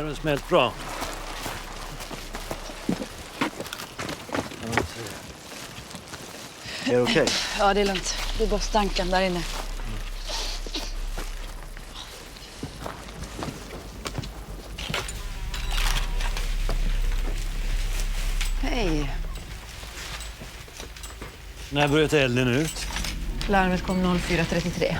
den smält bra. Är det okej? Ja, det är lugnt. Det är bara stanken där inne. Hej. När bröt elden ut? Larmet kom 04.33.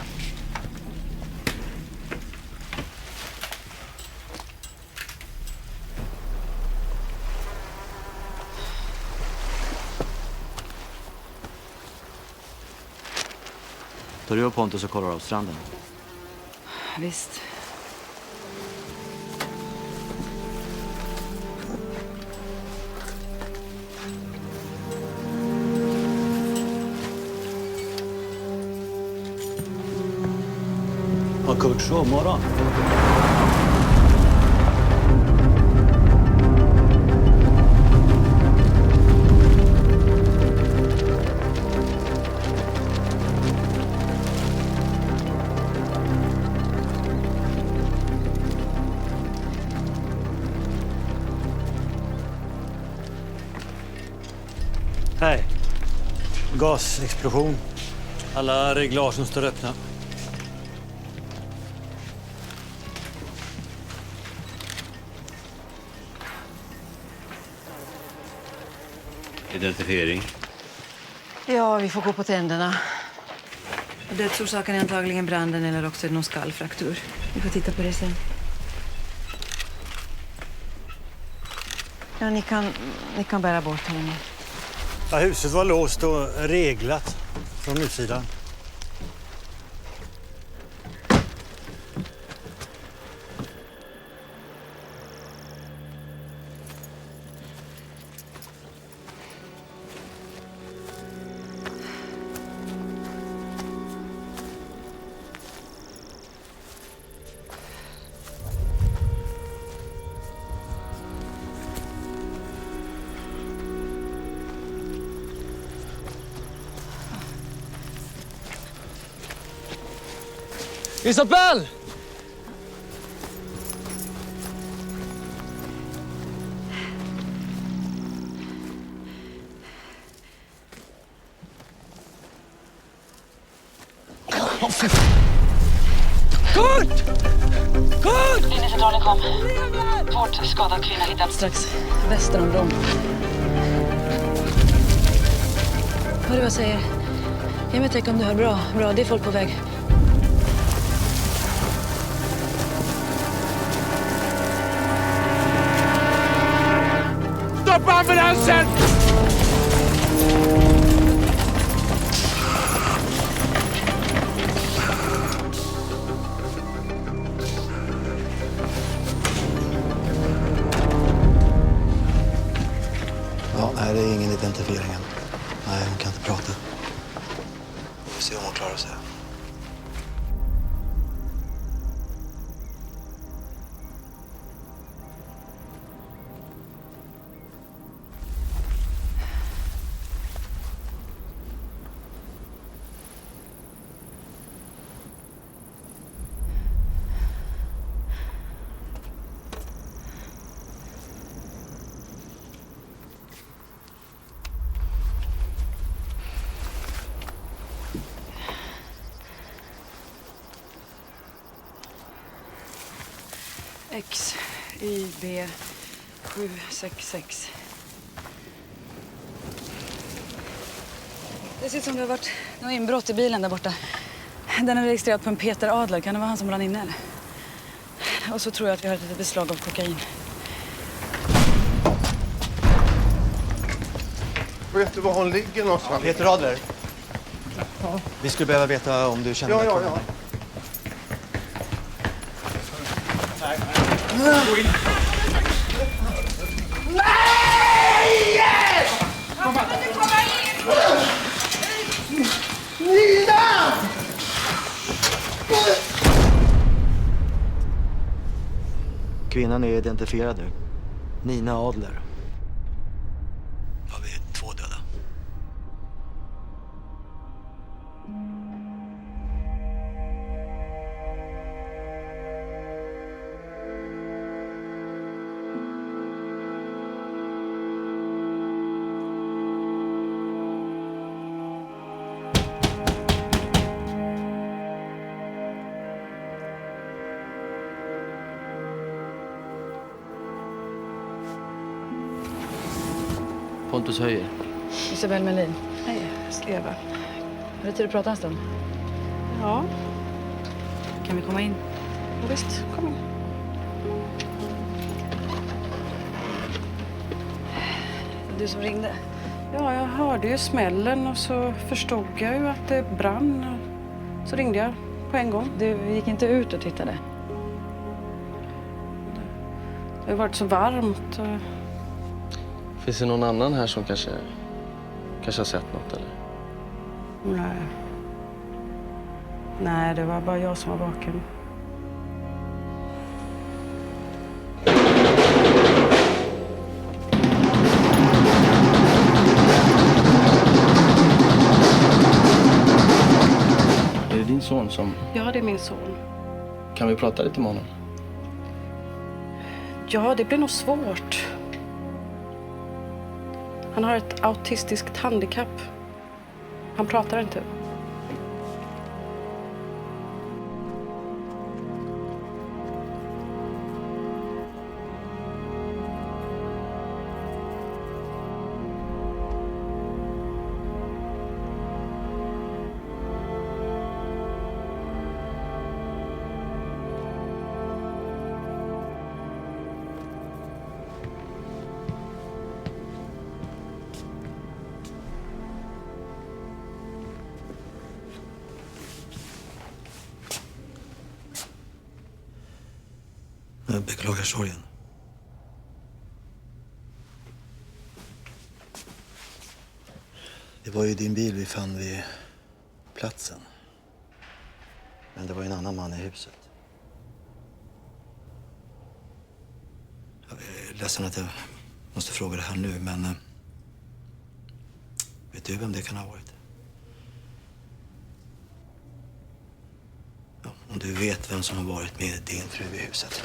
Tar du och Pontus och kollar av stranden? Visst. Har Kurt sovmorgon? Hej. Gasexplosion. Alla reglagen står öppna. Identifiering. Ja, vi får gå på tänderna. Dödsorsaken är antagligen branden eller också är det någon skallfraktur. Vi får titta på det sen. Ja, ni kan bära bort honom. Ja, huset var låst och reglat från utsidan. Isabel! Kurt! Kurt! Linjecentralen kom. Svårt skadad kvinna hittats strax väster om bron. Hör du vad jag säger? Ge mig ett tecken om du hör bra. Bra, det är folk på väg. Stoppa ambulansen! Ja, nej, det är ingen identifiering än. Nej, hon kan inte prata. Vi får se om hon klarar sig. XYB 766. Det ser ut som det har varit något inbrott i bilen där borta. Den är registrerad på en Peter Adler. Kan det vara han som brann inne eller? Och så tror jag att vi har ett litet beslag av kokain. Vet du var hon ligger någonstans? Peter Adler. Ja. Vi skulle behöva veta om du känner mig. Ja. Nina! Kvinnan är identifierad nu. Nina Adler. Har vi 2 döda. Pontus Höjer. Isabel Melin. Hej, Eva. Har du tid att prata en stund? Ja, Kan vi komma in? visst. Kom in. Du som ringde. Ja, jag hörde ju smällen och så förstod jag ju att det brann. Så ringde jag på en gång. Du gick inte ut och tittade? Det har varit så varmt. Och... Finns det någon annan här som kanske har sett något eller? Nej. Nej, det var bara jag som var vaken. Är det din son som... Ja, det är min son. Kan vi prata lite med honom? Ja, det blir nog svårt. Han har ett autistiskt handikapp. Han pratar inte. Jag beklagar sorgen. Det var ju din bil vi fann vid platsen. Men det var ju en annan man i huset. Jag är ledsen att jag måste fråga det här nu, men... vet du vem det kan ha varit? Ja, om du vet vem som har varit med din fru i huset.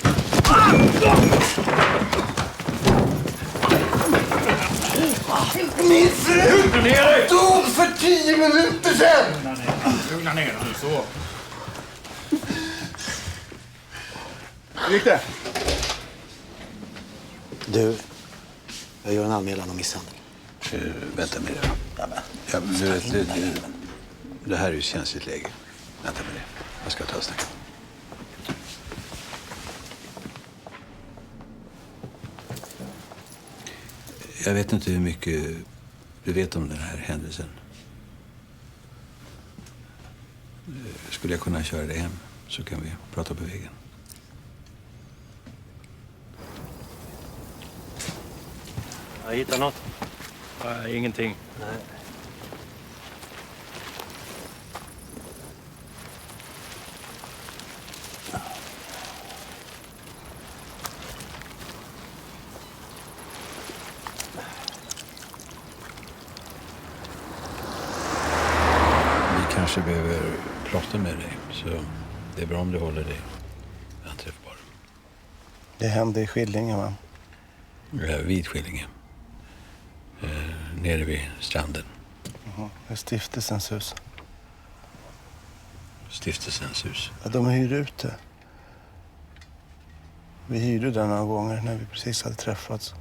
Min fru dog för 10 minuter sedan! Lugna ner dig nu så. Hur gick det? Du, jag gör en anmälan om misshandel. Vänta med det. Ja, men det här är ju ett känsligt läge. Vänta med det. Jag ska ta och snacka. Jag vet inte hur mycket du vet om den här händelsen. Skulle jag kunna köra dig hem så kan vi prata på vägen. Jag hittar något. Nej, ingenting. Nej. Vi kanske behöver prata med dig, så det är bra om du håller dig anträffbar. Det hände i Skillinge, va? Vid Skillinge. Nere vid stranden. Det är stiftelsens hus. Stiftelsens hus. Ja, de hyr ut det. Vi hyrde den några gånger när vi precis hade träffats.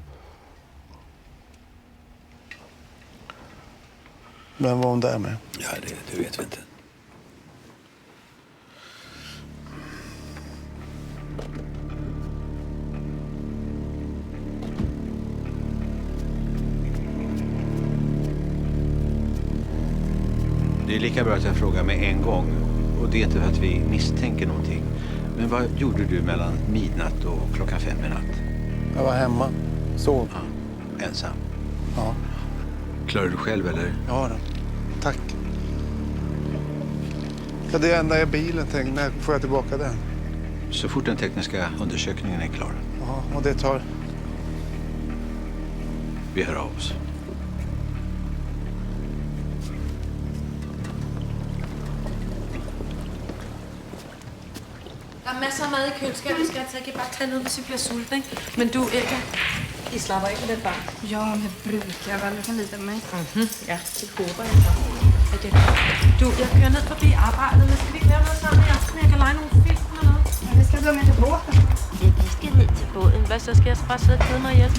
Vem var hon där med? Ja, det vet vi inte. Det är lika bra att jag frågar med en gång. Och det är inte för att vi misstänker någonting. Men vad gjorde du mellan midnatt och 5:00 i natt? Jag var hemma. Sov. Ja, ensam. Ja. Klarar du själv eller? Ja då. Tack. Ja, det enda är bilen. Tänkte, när får jag tillbaka den? Så fort den tekniska undersökningen är klar. Ja, och det tar... Vi hör av oss. Der er masser af mad i køleskabet, skal jeg tage. Jeg kan bare tage noget, hvis I bliver sulten, ikke? Men du, Erika, I slapper ikke med den barn. Ja, det brukar väl. Du kan lita på mig. Ja, det håber jeg så. Du, jeg kører ned forbi arbejdet, men skal vi ikke lave noget sammen i aften? Jeg kan lege nogle film eller noget. Ja, vi ska gå med till båten. Ja, vi skal ned til båden. Hvad så? Skal jeg bare sidde og kede mig ihjel?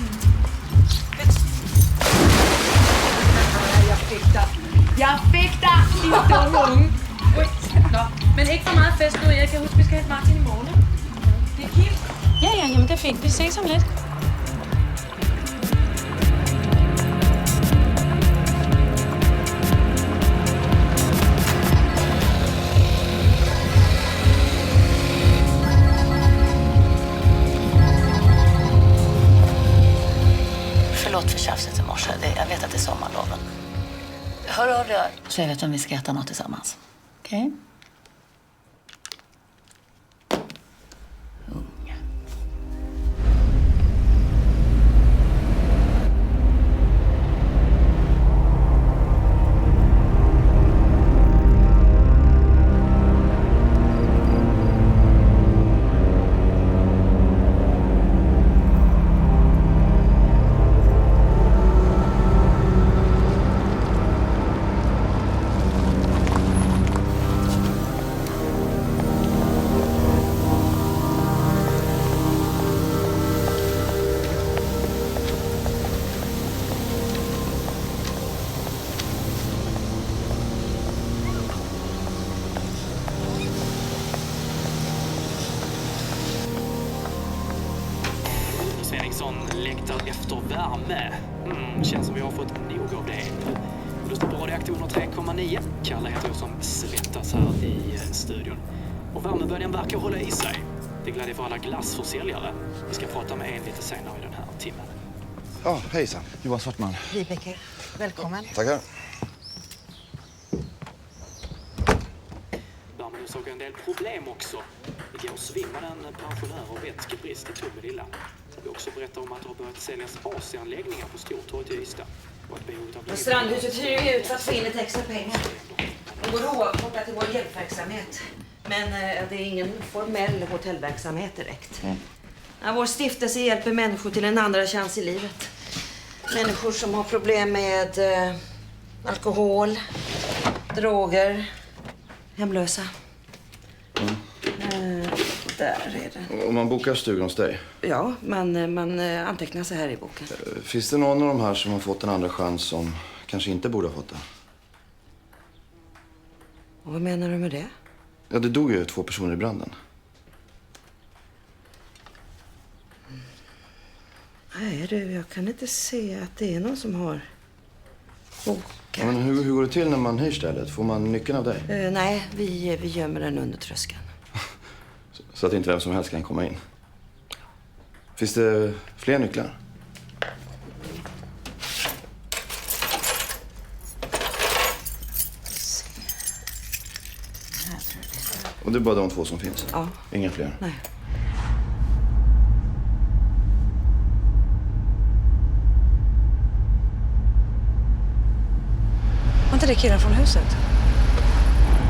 Jag fick dig! Din dumme unge. Oj, nå. Men ikke for meget fest nu, Erik. Jeg husker, vi skal have Martin i morgen. Det er Kim. Ja, jamen det er fint. Vi ses om lidt. Förlåt för tjafset i morse. Jag vet att det är sommarloven. Hör av dig så jag vet om vi ska äta något tillsammans. Okej? Svensson längtar efter värme. Känns som vi har fått nog av det nu. Du står på reaktorn 3,9. Kalle heter jag som svettas här i studion. Och värmeböljan verkar hålla i sig. Det glädjer för alla glassförsäljare. Vi ska prata med en lite senare i den här timmen. Ja, hejsan. Johan Svartman. Vibeke, välkommen. Tackar. Värmen såg en del problem också. Igår svimmade en pensionär av vätskebrist i Tomelilla. Vi också berättar om att det har börjat säljas AC-anläggningar på Stortorget i Ystad. Strandhuset hyr ju ut för att få in lite extra pengar. Det går oavkortat till vår hjälpverksamhet. Men det är ingen formell hotellverksamhet direkt. Ja, vår stiftelse hjälper människor till en andra chans i livet. Människor som har problem med alkohol, droger, hemlösa. Där är det. Om man bokar stugan hos dig? Ja, man antecknar sig här i boken. Finns det någon av de här som har fått en andra chans som kanske inte borde ha fått det? Och vad menar du med det? Ja, det dog ju 2 personer i branden. Nej du, jag kan inte se att det är någon som har bokat. Ja, men hur går det till när man hyr stället? Får man nyckeln av dig? Nej, vi gömmer den under tröskeln. Så att inte vem som helst kan komma in. Finns det fler nycklar? Och det är bara de 2 som finns? Ja. Inga fler? Nej. Var inte det killen från huset?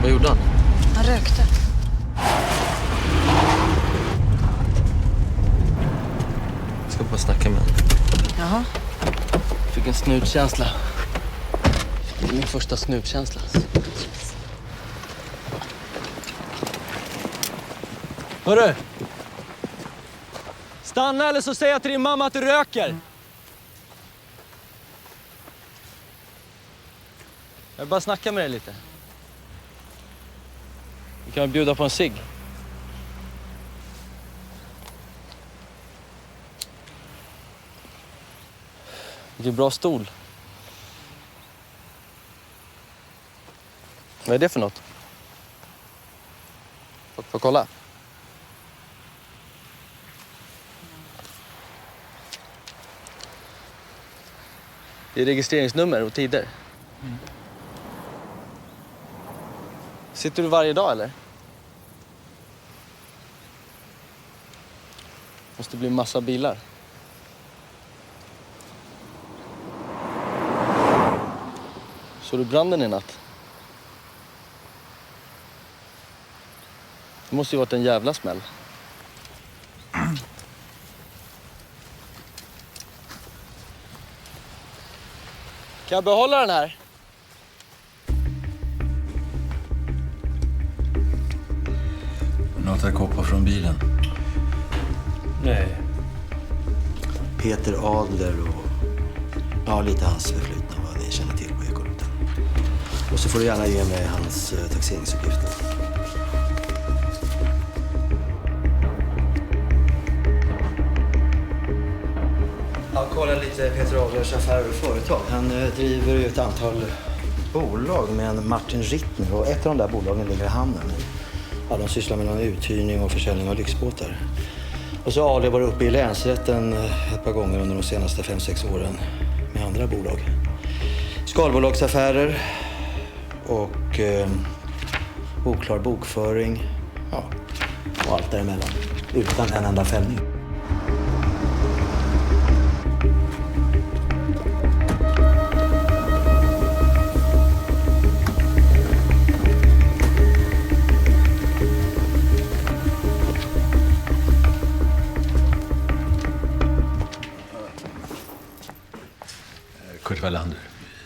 Vad gjorde han? Han rökte. Jag ska bara snacka med honom. Jaha. Fick en snutkänsla. Det är min första snutkänsla. Hörru! Stanna eller så säger jag till din mamma att du röker. Jag bara snacka med dig lite. Vi kan väl bjuda på en cigg. Vilken bra stol. Vad är det för något? Får kolla. Det är registreringsnummer och tider. Sitter du varje dag eller? Måste bli massa bilar. Såg du branden i natt? Det måste ju varit en jävla smäll. Kan jag behålla den här? Något att koppla från bilen? Nej. Peter Adler och lite hans förflutna vad ni känner till på Ekorutan. så får du gärna ge mig hans taxeringsuppgifter. Jag kollar lite Peter Adlers affärer och företag. Han driver ju ett antal bolag med en Martin Rittner och ett av de där bolagen ligger i hamnen. Ja, de sysslar med någon uthyrning och försäljning av lyxbåtar. Och så har Ali varit uppe i länsrätten ett par gånger under de senaste 5-6 åren med andra bolag. Skalbolagsaffärer och oklar bokföring, ja, och allt däremellan. Utan en enda fällning. Kurt Wallander,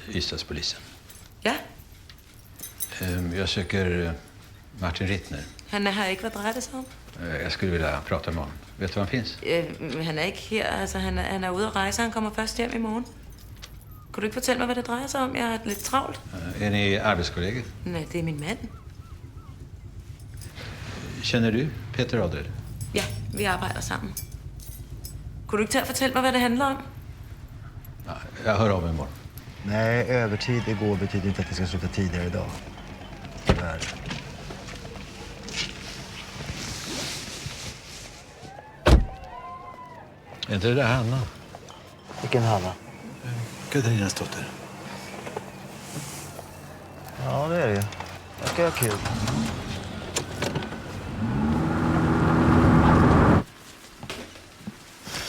Ystadspolisen. Ja? Jag söker Martin Rittner. Han är här ikke. Hvad drejer det sig om? Jag skulle vilja prata med honom. Vet du var han finns? Han är inte här. Altså, han är ute och rejser. Han kommer först hem imorgon. Kan du inte fortælle mig, vad det drejer sig om? Jag har lite travlt. Är ni arbetskollegor? Nej, det är min man. Känner du Peter Adler? Ja, vi arbetar sammen. Kan du inte fortælle mig, vad det handlar om? Ja, jag hör av mig imorgon. Nej, övertid igår betyder inte att det ska sluta tidigare idag. Tyvärr. Är inte det där Hanna? Vilken Hanna? Katarinas dotter. Ja, det är det ju. Jag ska ha kul.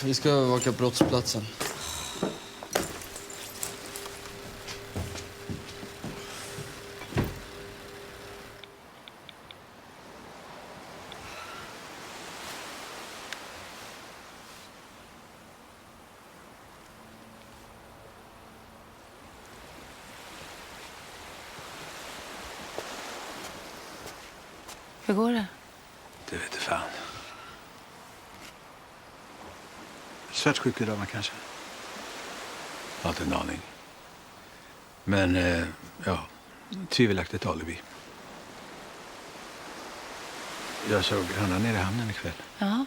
Vi ska övervaka brottsplatsen. Hur går det? Det vet du fan. Svartsjuk idag man kanske. Jag har inte en aning. Men, ja, tvivelaktigt alibi. Jag såg Hanna nere i hamnen ikväll. Ja.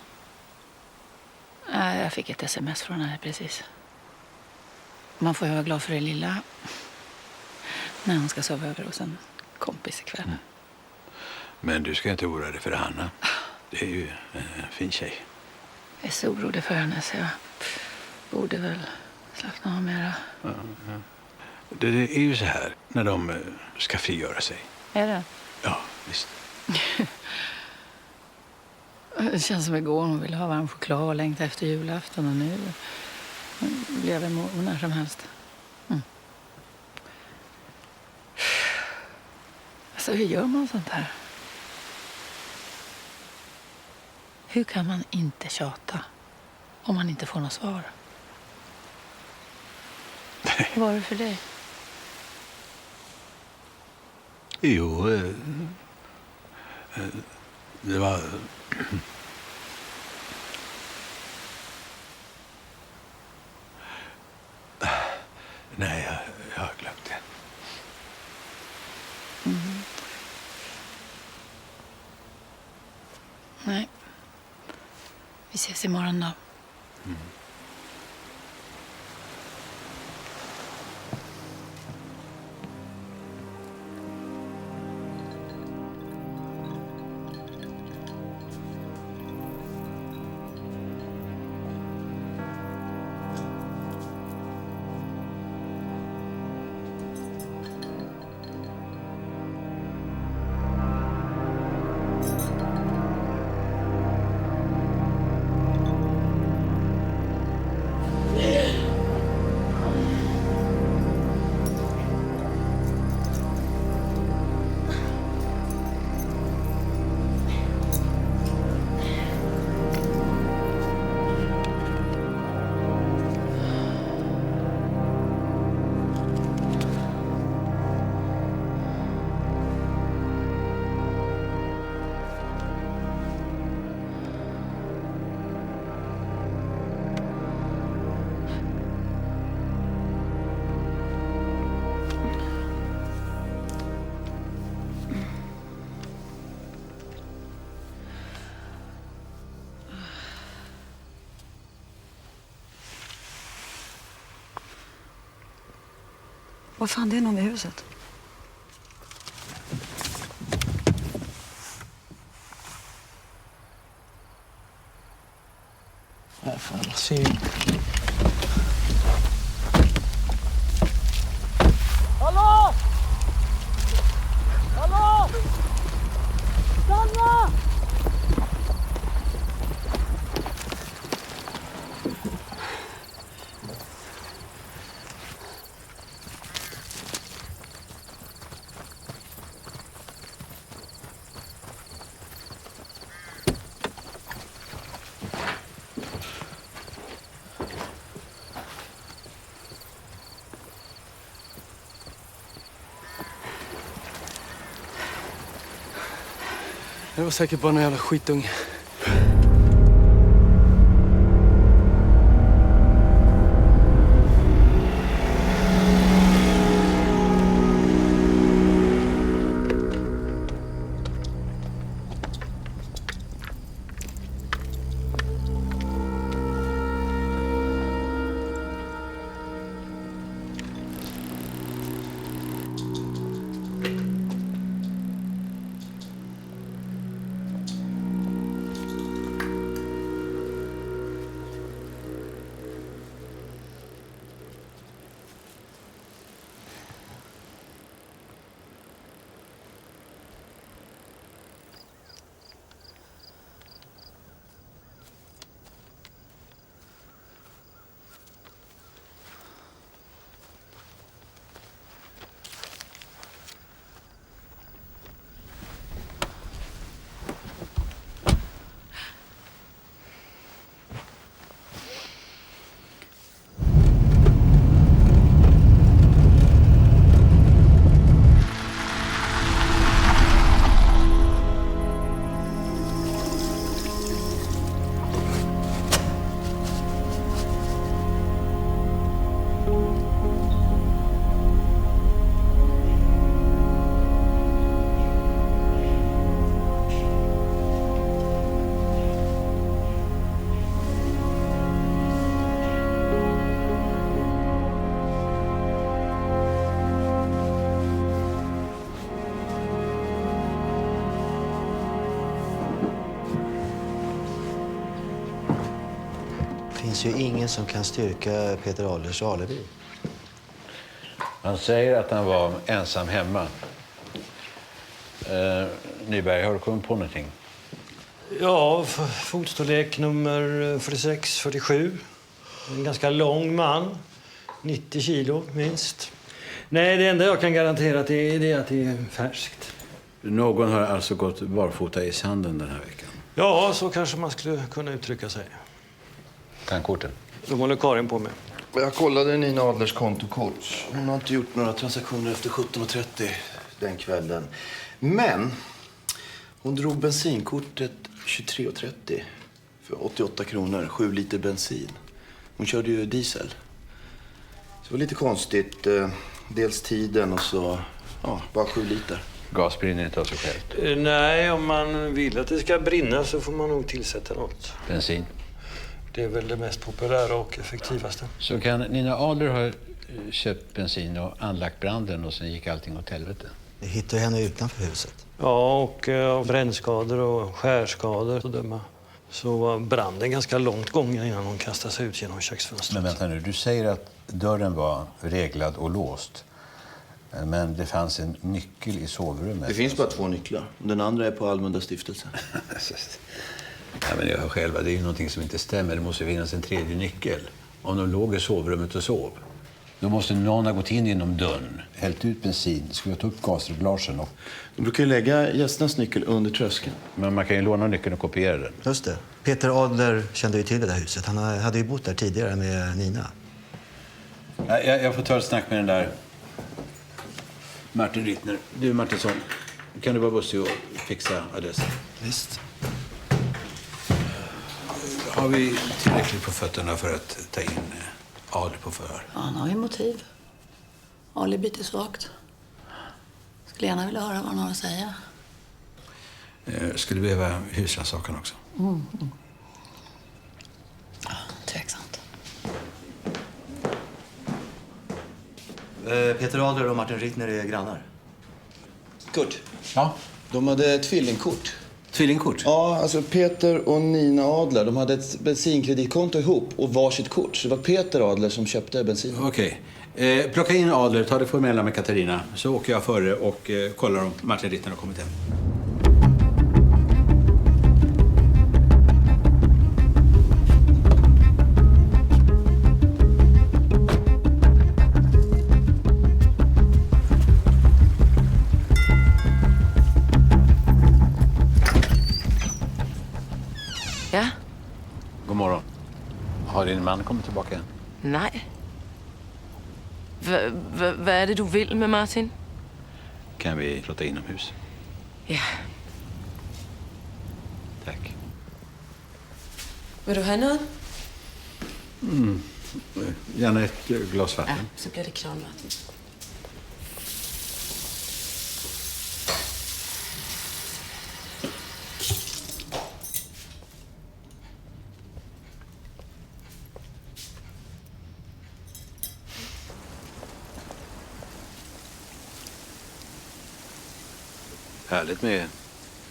Jag fick ett sms från henne precis. Man får ju vara glad för det lilla. När hon ska sova över hos en kompis ikväll. Mm. Men du ska inte oroa dig för Hanna. Det är ju en fin tjej. Jag är så orolig för henne så jag borde väl slappna av mera. Ja. Det är ju så här när de ska frigöra sig. Är det? Ja, visst. Det känns som igår hon ville ha varm choklad och längta efter julafton och nu blev det när som helst. Mm. Alltså hur gör man sånt här? Hur kan man inte tjata om man inte får något svar? Vad var det för dig? Jo, det var... Nej, jag har glömt det. Mm. Nej. Vi ses imorgon då. Mm. Vad fan, det är någon vid huset. Fan, se. Hallå! Hallå! Stanna! Det var säkert bara en jävla skitunge. Det finns ju ingen som kan styrka Peter Adlers alibi. Han säger att han var ensam hemma. Nyberg, har du kommit på någonting? Ja, fotstorlek nummer 46-47. En ganska lång man. 90 kilo minst. Nej, det enda jag kan garantera det är att det är färskt. Någon har alltså gått barfota i sanden den här veckan. Ja, så kanske man skulle kunna uttrycka sig. Tankkorten. De håller Karin på med. Jag kollade Nina Adlers kontokort. Hon har inte gjort några transaktioner efter 17:30 den kvällen. Men hon drog bensinkortet 23:30 för 88 kronor, 7 liter bensin. Hon körde ju diesel. Så det var lite konstigt. Dels tiden och så bara 7 liter. Gas brinner inte av sig självt. Nej, om man vill att det ska brinna så får man nog tillsätta något. Bensin. Det är väl det mest populära och effektivaste. Så kan Nina Adler ha köpt bensin och anlagt branden och sen gick allting åt helvete? Vi hittade henne utanför huset. Ja, och av brännskador och skärskador att döma så var branden ganska långt gången innan hon kastade sig ut genom köksfönstret. Men vänta nu, du säger att dörren var reglad och låst. Men det fanns en nyckel i sovrummet. Det finns bara 2 nycklar. Den andra är på Allmänna stiftelsen. Ja, men jag hör själva, det är ju någonting som inte stämmer. Det måste finnas en tredje nyckel. Om de låg i sovrummet och sov. Då måste någon ha gått in genom dörren, hällt ut bensin, skruvat upp gasreglagen och... De brukar ju lägga gästernas nyckel under tröskeln. Men man kan ju låna nyckeln och kopiera den. Just det. Peter Adler kände ju till det där huset. Han hade ju bott där tidigare med Nina. Jag får ta ett snack med den där Martin Rittner. Du, Martinsson, kan du vara bussig och fixa adressen? Visst. Har vi tillräckligt på fötterna för att ta in Adler på förhör? Ja, han har ju motiv. Alibit är svagt. Skulle gärna vilja höra vad han har att säga. Skulle behöva husrannsakan också. Tveksamt. Peter Adler och Martin Rittner är grannar. Kurt. Ja? De hade tvillingkort. Tvillingkort? Ja, alltså Peter och Nina Adler, de hade ett bensinkreditkonto ihop och varsitt kort. Så det var Peter Adler som köpte bensin. Okej. Plocka in Adler, ta det formella med Katarina. Så åker jag före och kollar om Martin Rittner har kommit hem. Ja? God morgon. Har din man kommit tillbaka än? Nej. Vad är det du vill med Martin? Kan vi låta inomhus? Ja. Tack. Vill du ha något? Gärna ett glas vatten. Ja, så blir det kranvatten. Härligt med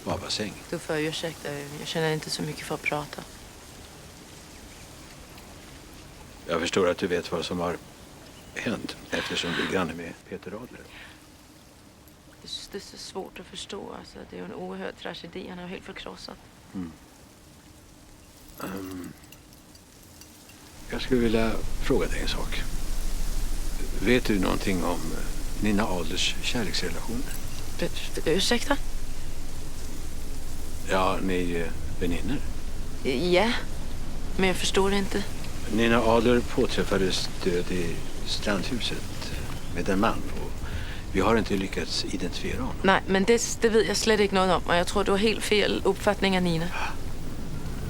badbassäng. Du får ursäkta, jag känner inte så mycket för att prata. Jag förstår att du vet vad som har hänt eftersom du är granne med Peter Adler. Det är så svårt att förstå. Alltså, det är ju en oerhörd tragedi. Han är helt förkrossad. Jag skulle vilja fråga dig en sak. Vet du någonting om Nina Adlers kärleksrelationer? Ursäkta? Ja, ni är väninnor. Ja, men jag förstår inte. Nina Adler påträffades död i Strandhuset med en man. Och vi har inte lyckats identifiera honom. Nej, men det vet jag slet inte något om. Och jag tror du har helt fel uppfattning av Nina.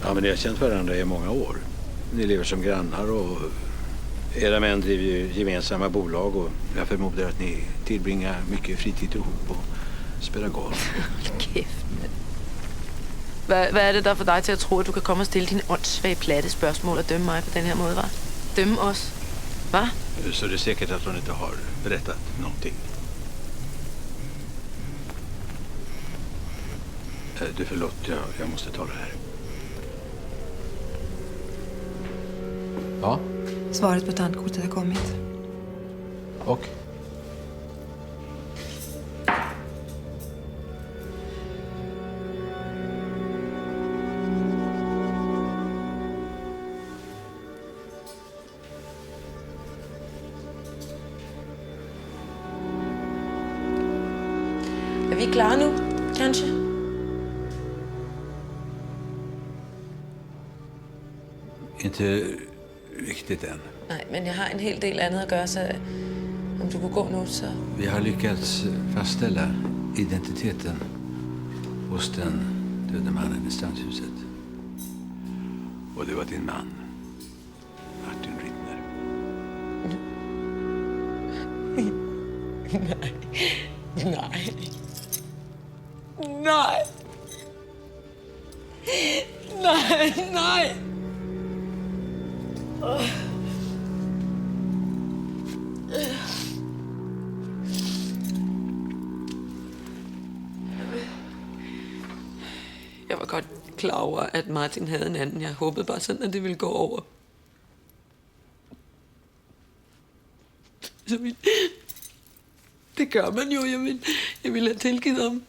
Ja, men ni har känt varandra i många år. Ni lever som grannar och era män driver ju gemensamma bolag. Och jag förmodar att ni tillbringar mycket fritid ihop och spelar golf. Kæft, mand. Hvad er det der for dig til at tro, at du kan komme og stille dine åndssvage platte spørgsmål og dømme mig på den her måde, va? Dømme os? Va? Så det är säkert att hon inte har berättat någonting. Du, förlåt, jag måste ta det här. Ja? Svaret på tandkortet har kommit. Och? Er vi klar nu, kanske? Inte riktigt än. Nej, men jag har en hel del andet at gøre, så om du kunne gå nu, så... Vi har lyckats fastställa identiteten hos den döde mannen i Strandhuset. Och det var din man, Martin Rittner. Nej. Nej. Nej. Nej, nej. Jeg var godt klar over, at Martin havde en anden. Jeg håbede bare sådan, at det ville gå over. Så det gør man jo. Jeg ville have tilgivet ham.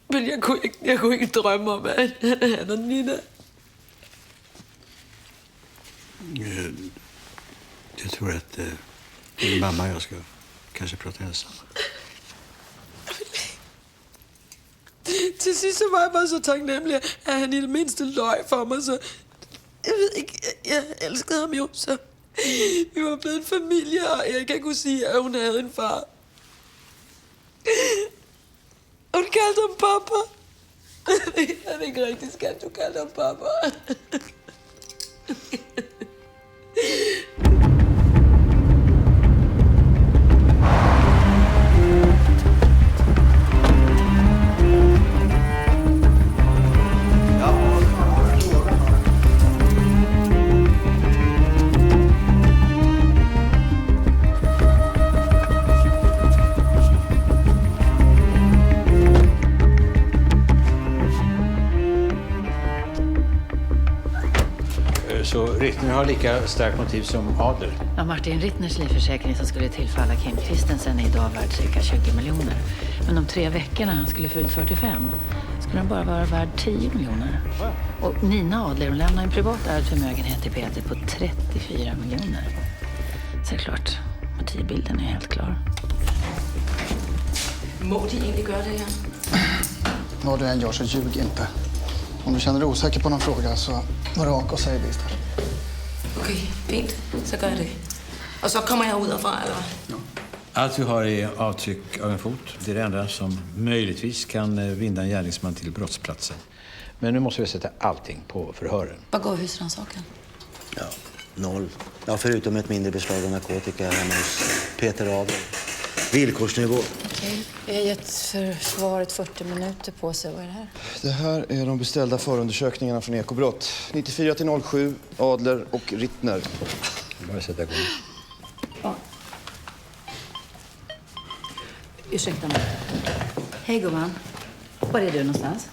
Men jeg kunne ikke drømme om, at han og Nina... Jag tror att din mamma och jag ska kanske prata ensamma. Til sidst så var jeg bare så taknemmelig, at han i det mindste løg for mig, så... Jeg ved ikke, jeg elskede ham jo, så... Vi var blevet en familie, og jeg kan kunne sige, at hun havde en far. Hun kaldte ham pappa. Det er ikke rigtigt, skat. Du kaldte ham pappa. har lika starkt motiv som Adler. Ja, Martin Rittners livförsäkring som skulle tillfalla Kim Christensen är idag värd cirka 20 miljoner. Men om 3 veckorna han skulle fyllt 45 skulle den bara vara värd 10 miljoner. Och Nina Adler hon lämnar en privat ärvd förmögenhet till Peter på 34 miljoner. Så är det klart, motivbilden är helt klar. Må de egentlig gøre det her? Vad du än gör så ljug inte. Om du känner dig osäker på någon fråga så var rak och säg det istället. Okay, fint. Så gør jeg det. Og så kommer jeg ud herfra, eller hvad? Allt vi har är avtryck av en fot. Det är det enda som möjligtvis kan vinna en gärningsman till brottsplatsen. Men nu måste vi sätta allting på förhören. Vad går husrannsakan? Ja, 0. Ja, förutom ett mindre beslag av narkotika hemma hos Peter Adler. Villkorsnivå. Okej. Vi har gett försvaret 40 minuter på sig. Vad är det här? Det här är de beställda förundersökningarna från ekobrott. 94-07, Adler och Rittner. Bara sätta igång. Ja. Ursäkta mig. Hej gumman. Var är du någonstans?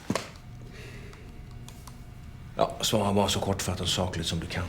Ja, svara bara så kortfattat och sakligt som du kan.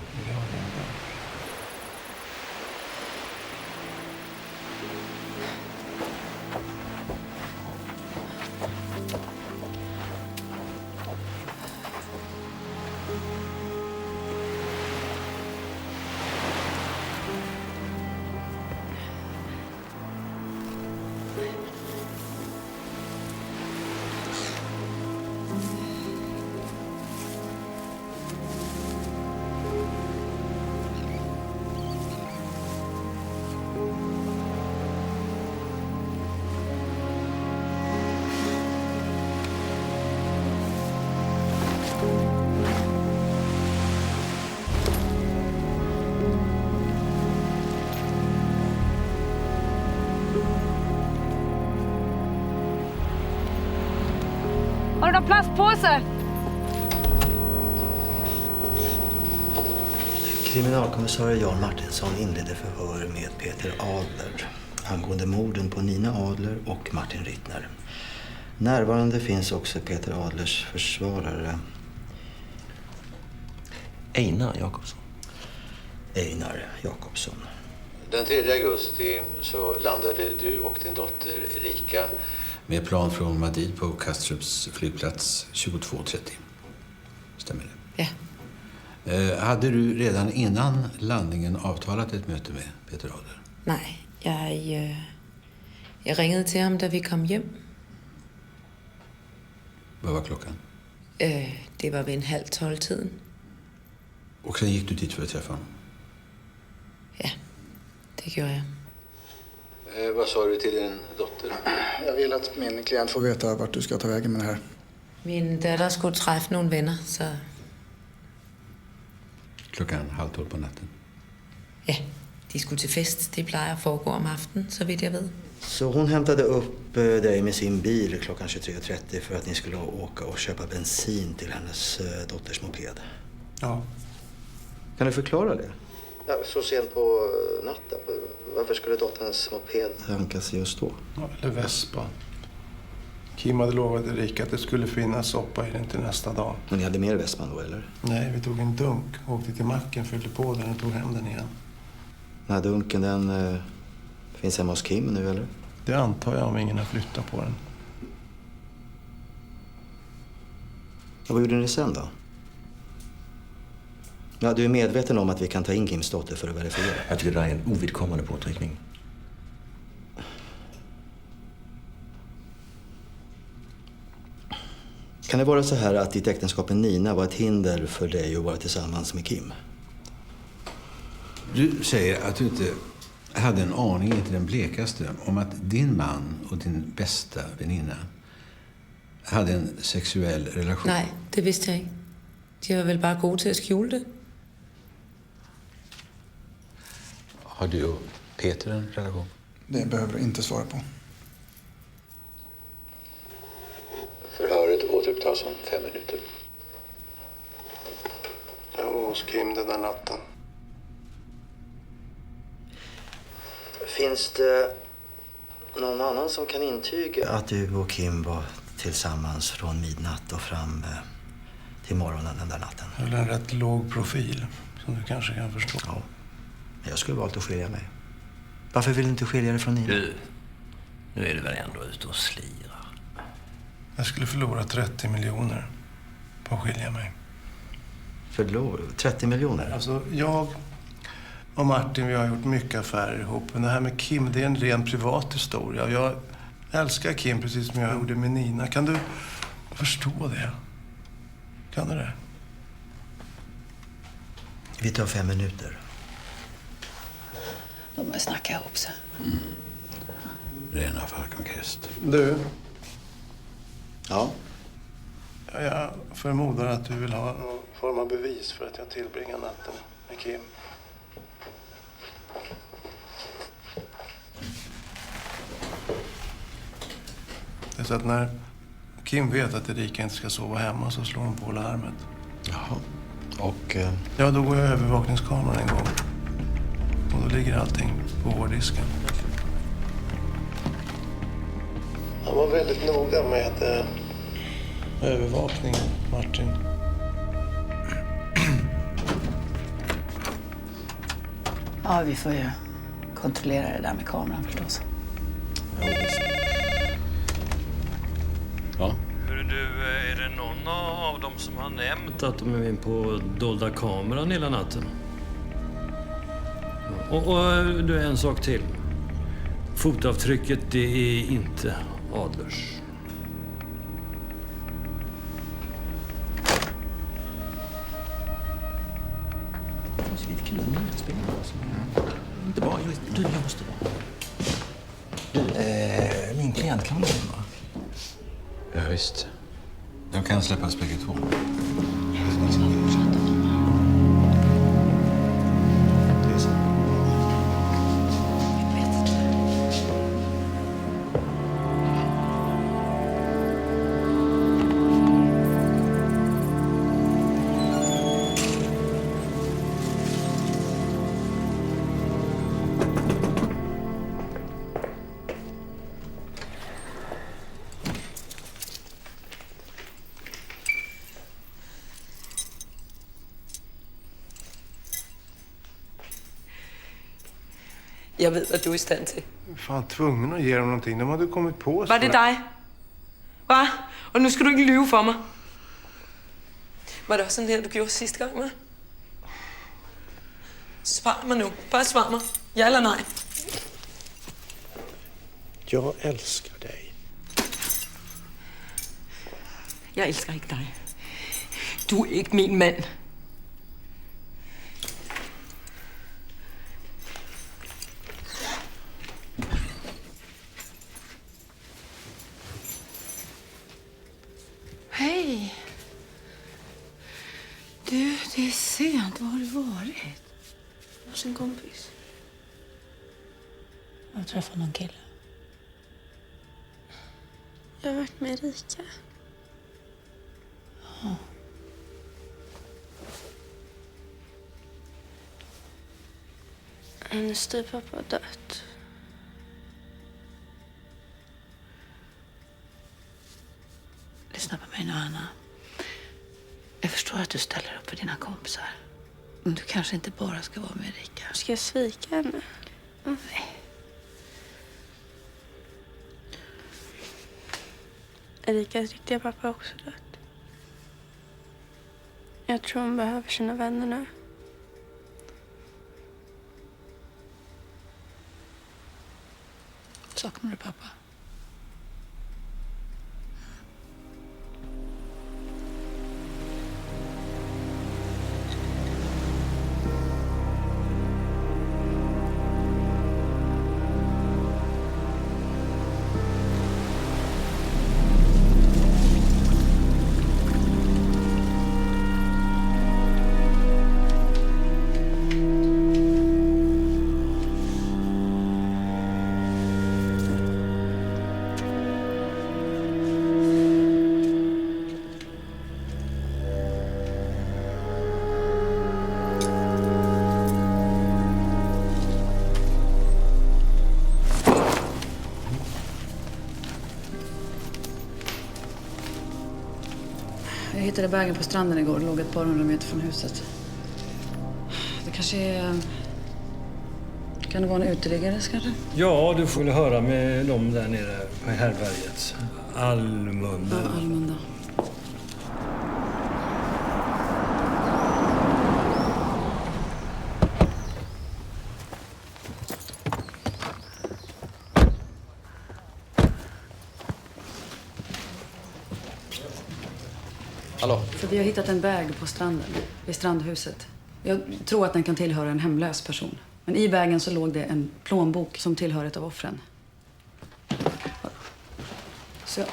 Har du någon plastpåse? Kriminalkommissarie Jan Martinsson inledde förhör med Peter Adler angående morden på Nina Adler och Martin Rittner. Närvarande finns också Peter Adlers försvarare Einar Jakobsson. Einar Jakobsson. Den 3 augusti så landade du och din dotter Erika med plan från Madrid på Kastrups flygplats 22.30. Stämmer det? Ja. Hade du redan innan landningen avtalat ett möte med Peter Adler? Nej, jag ringede till honom när vi kom hem. Vad var klockan? Det var vid 11:30-tiden. Och sen gick du dit för att träffa honom? Ja, det gjorde jag. Vad sa du till din dotter? Jag vill att min klient får veta vart du ska ta vägen med det här. Min dotter skulle träffa några vänner, så... Klockan 11:30 på natten? Ja, de skulle till fest. Det plejer att foregå om aftenen, så vidt jag vet. Så hon hämtade upp dig med sin bil klockan 23.30 för att ni skulle åka och köpa bensin till hennes dotters moped? Ja. Kan du förklara det? Ja, så sent på natten. Varför skulle dotterns moped tankas just då? Ja, eller Vespa. Kim hade lovat Erika att det skulle finnas soppa i den till nästa dag. Men ni hade mer Vespan då, eller? Nej, vi tog en dunk, åkte till macken, fyllde på den och tog hem den igen. Den här dunken, den finns hemma hos Kim nu, eller? Det antar jag om ingen har flyttat på den. Och vad gjorde ni sen då? Ja, du är medveten om att vi kan ta in Kims dotter för att verifiera? Jag tycker det är en ovidkommande påtryckning. Kan det vara så här att ditt äktenskap med Nina var ett hinder för dig att vara tillsammans med Kim? Du säger att du inte hade en aning, inte den blekaste, om att din man och din bästa väninna hade en sexuell relation. Nej, det visste jag inte. De var väl bara gode till att skjule det. Har du och Peter en relation? Det behöver du inte svara på. Förhöret återupptas om 5 minuter. Jag var hos Kim den där natten. Finns det någon annan som kan intyga att du och Kim var tillsammans från midnatt och fram till morgonen den där natten? Jag höll en rätt låg profil. som du kanske kan förstå. Ja, jag skulle valt att skilja mig. Varför vill du inte skilja dig från Nina? Du, nu är du väl ändå ute och slirar. Jag skulle förlora 30 miljoner på att skilja mig. Förlora? 30 miljoner? Alltså, jag och Martin, vi har gjort mycket affärer ihop. Men det här med Kim, det är en ren privat historia. Jag älskar Kim precis som jag gjorde med Nina. Kan du förstå det? Kan du det? Vi tar 5 minuter. De har snackat ihop sig. Rena Falkenkvist. Du? Ja? Jag förmodar att du vill ha någon form av bevis för att jag tillbringar natten med Kim. Det är så att när Kim vet att Erika inte ska sova hemma så slår hon på larmet. Jaha. Och... Ja, då går jag övervakningskameran en gång. Och då ligger allting på hårddisken. Han var väldigt noga med övervakning, Martin. Ja, vi får ju kontrollera det där med kameran förstås. Ja, visst. Ja. Hörru du, är det någon av dem som har nämnt att de är in på dolda kameran hela natten? Och du, en sak till. Fotavtrycket, det är inte Adlers. Det finns lite kul med spelare. Inte bara just du, jag måste vara. Du, min klient kan vara med, va? Ja, visst. De kan släppas bägge två. Jag vet vad du är i stand till. Fan, tvungen att ge dem någonting. De hade kommit på Var det dig? Va? Och nu ska du inte lyve för mig. Var det också sådan her, du gjorde sidste gang med? Svar mig nu. Bara svar mig. Ja eller nej? Jag älskar dig. Jag älskar inte dig. Du är inte min man. Hej! Du, det är sent. Var har du varit? Hos en kompis. Jag träffade någon kille. Jag har varit med Erika. Ja. Hennes styvpappa har dött. Lyssna på mig nu, Anna. Jag förstår att du ställer upp för dina kompisar. Men du kanske inte bara ska vara med Erika. Ska jag svika henne? Nej. Erikas riktiga pappa har också dött. Jag tror hon behöver sina vänner nu. Saknar du pappa? Jag hittade bagen på stranden igår. Det låg ett par hundra meter från huset. Kanske är... Kan det vara en uteliggare kanske? Ja, du får väl höra med dem där nere på härbärget. Almunda. Ja, Almunda. Hallå? För vi har hittat en bag på stranden, vid strandhuset. Jag tror att den kan tillhöra en hemlös person. Men i bagen så låg det en plånbok som tillhör ett av offren. Så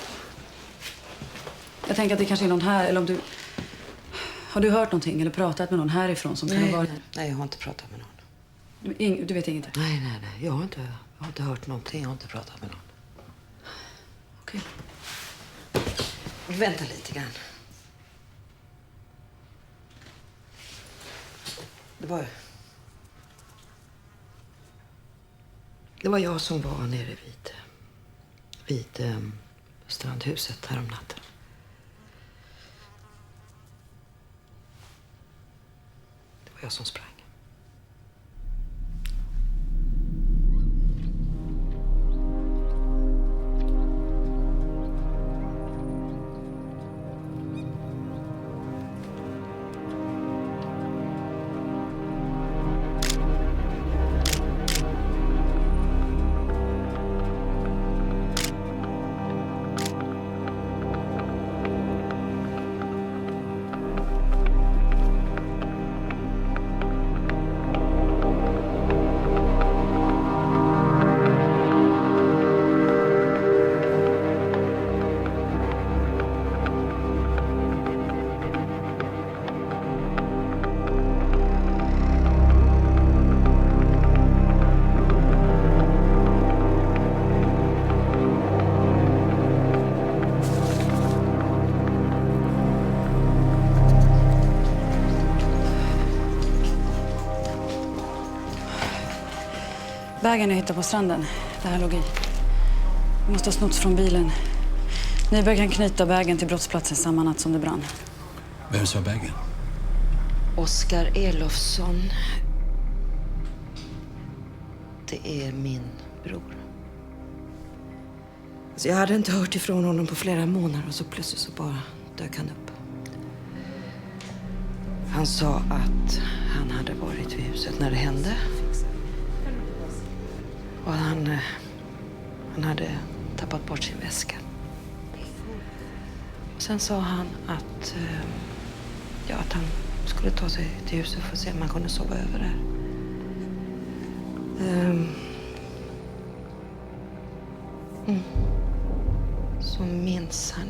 jag tänker att det kanske är någon här, eller om du... Har du hört någonting eller pratat med någon härifrån som kan ha varit... Nej, jag har inte pratat med någon. Du vet ingenting? Nej. Jag har inte hört någonting. Jag har inte pratat med någon. Okej. Vänta lite grann. Det var jag som var nere vid strandhuset här om natten. Det var jag som sprang. Bagen jag hittade på stranden, det här låg i. Det måste ha snotts från bilen. Nyberg kan knyta bagen till brottsplatsen samma natt som det brann. Vem sa bagen? Oskar Elofsson. Det är min bror. Så jag hade inte hört ifrån honom på flera månader och så plötsligt så bara dök han upp. Han sa att han hade varit vid huset när det hände. Och han hade tappat bort sin väska. Och sen sa han att han skulle ta sig till huset för att se om man kunde sova över där. Så minns han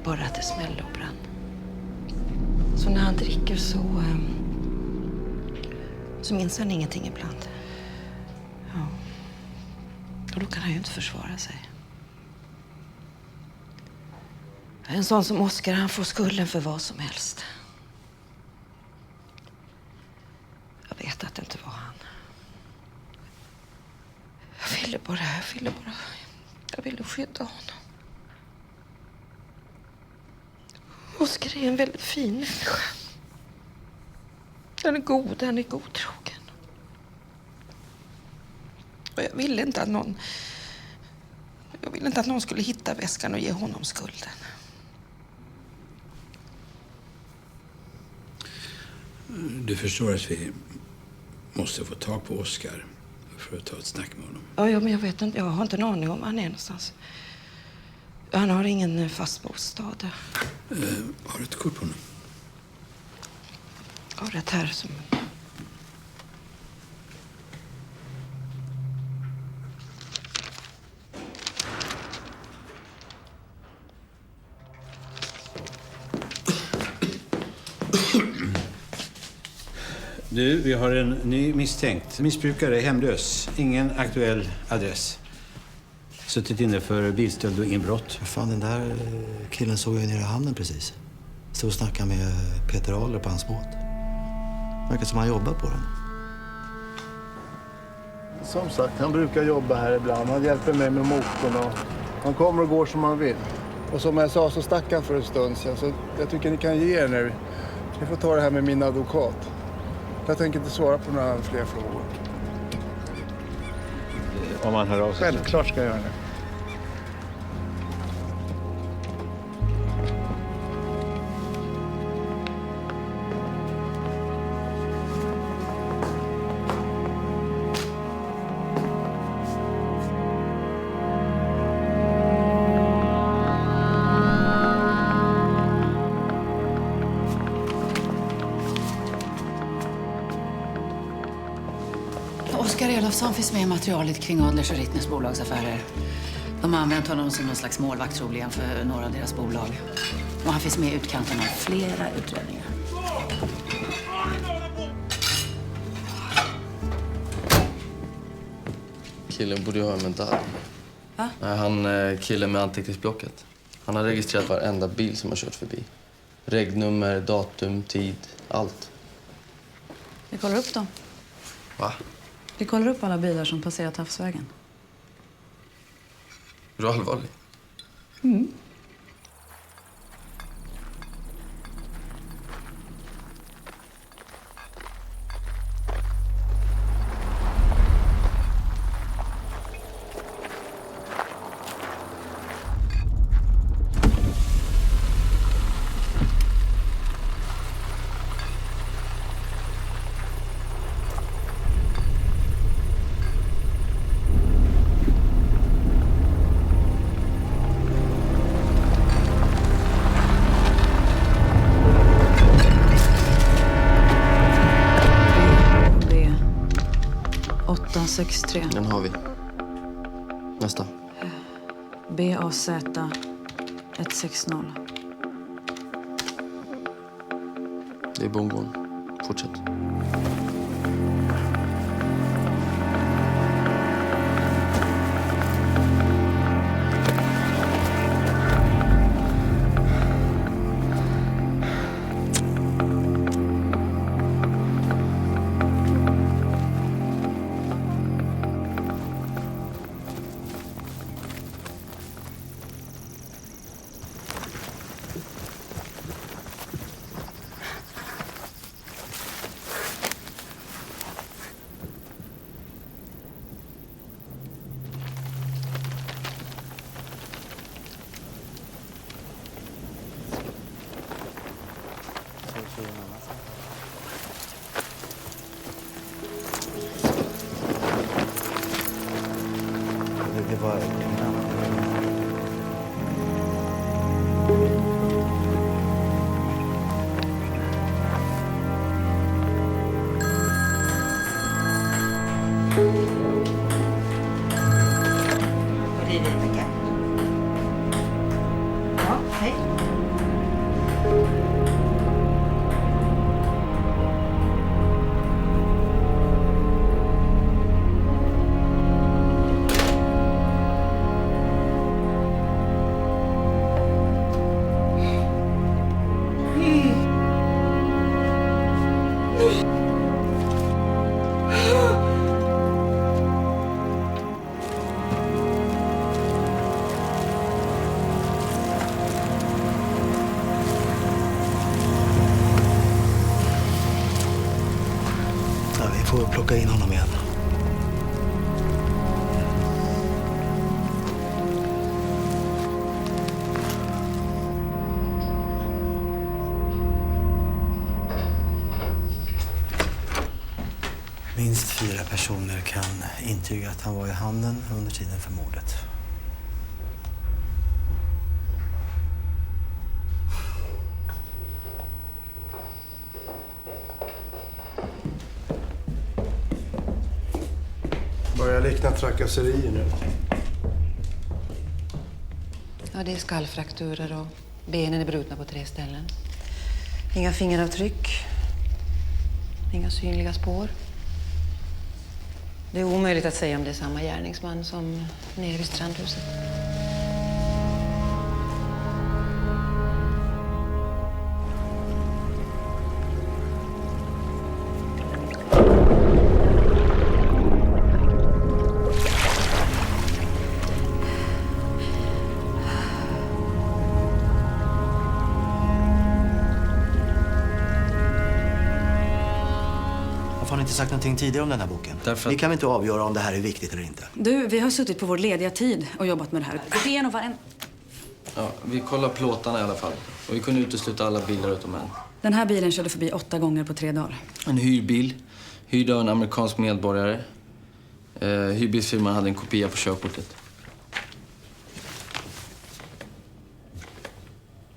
bara att det smällde och brann. Så när han dricker så minns han ingenting ibland. Ja. Och då kan han ju inte försvara sig. En sån som Oskar, han får skulden för vad som helst. Jag vet att det inte var han. Jag ville skydda honom. Oskar är en väldigt fin människa. Han är godtrogen. Och jag ville inte att någon skulle hitta väskan och ge honom skulden. Du förstår att vi måste få tag på Oskar för att ta ett snack med honom. Ja, men jag vet inte. Jag har inte en aning om var han är någonstans. Han har ingen fast bostad. Har du ett kort på honom? Ja, det här som... Du, vi har en ny misstänkt. Missbrukare, hemlös. Ingen aktuell adress. Suttit inne för bilstöld och inbrott. Fan, den där killen såg jag nere i hamnen precis. Stod och snackade med Peter Adler på hans båt. Verkar som han jobbar på den. Som sagt, han brukar jobba här ibland. Han hjälper mig med motorn och han kommer och går som han vill. Och som jag sa så stack han för en stund sedan. Så jag tycker ni kan ge er nu. Ni får ta det här med min advokat. Jag tänker inte svara på några fler frågor. Om man hör av sig. Självklart ska jag göra det. Oskar Elofsson finns med i materialet kring Adlers och Rittners bolagsaffärer. De har använt honom som någon slags målvakt troligen för några av deras bolag. Och han finns med i utkanten av flera utredningar. Killen borde ju ha en medalj. Va? Nej, han killen med anteckningsblocket. Han har registrerat varenda bil som har kört förbi. Regnummer, datum, tid, allt. Vi kollar upp dem. Va? Vi kollar upp alla bilar som passerat havsvägen. Är du allvarlig? Mm. B 863. Den har vi. Nästa. BAZ 160. Det är bongon. Fortsätt. Det var Vibeke. Ja, hej. Ja, vi får plocka in honom igen. Minst 4 personer kan intyga att han var i hamnen under tiden för mordet. Börjar likna trakasserier nu. Ja, det är skallfrakturer och benen är brutna på 3 ställen. Inga fingeravtryck. Inga synliga spår. Det är omöjligt att säga om det är samma gärningsman som nere vid strandhuset. inte sagt någonting tidigare om den här boken? Ni kan väl inte avgöra om det här är viktigt eller inte? Du, vi har suttit på vår lediga tid och jobbat med det här. Det är nog varenda... Ja, vi kollar plåtarna i alla fall. Och vi kunde utesluta alla bilar utom en. Den här bilen körde förbi 8 gånger på 3 dagar. En hyrbil. Hyrd av en amerikansk medborgare. Hyrbilsfirman hade en kopia på körkortet.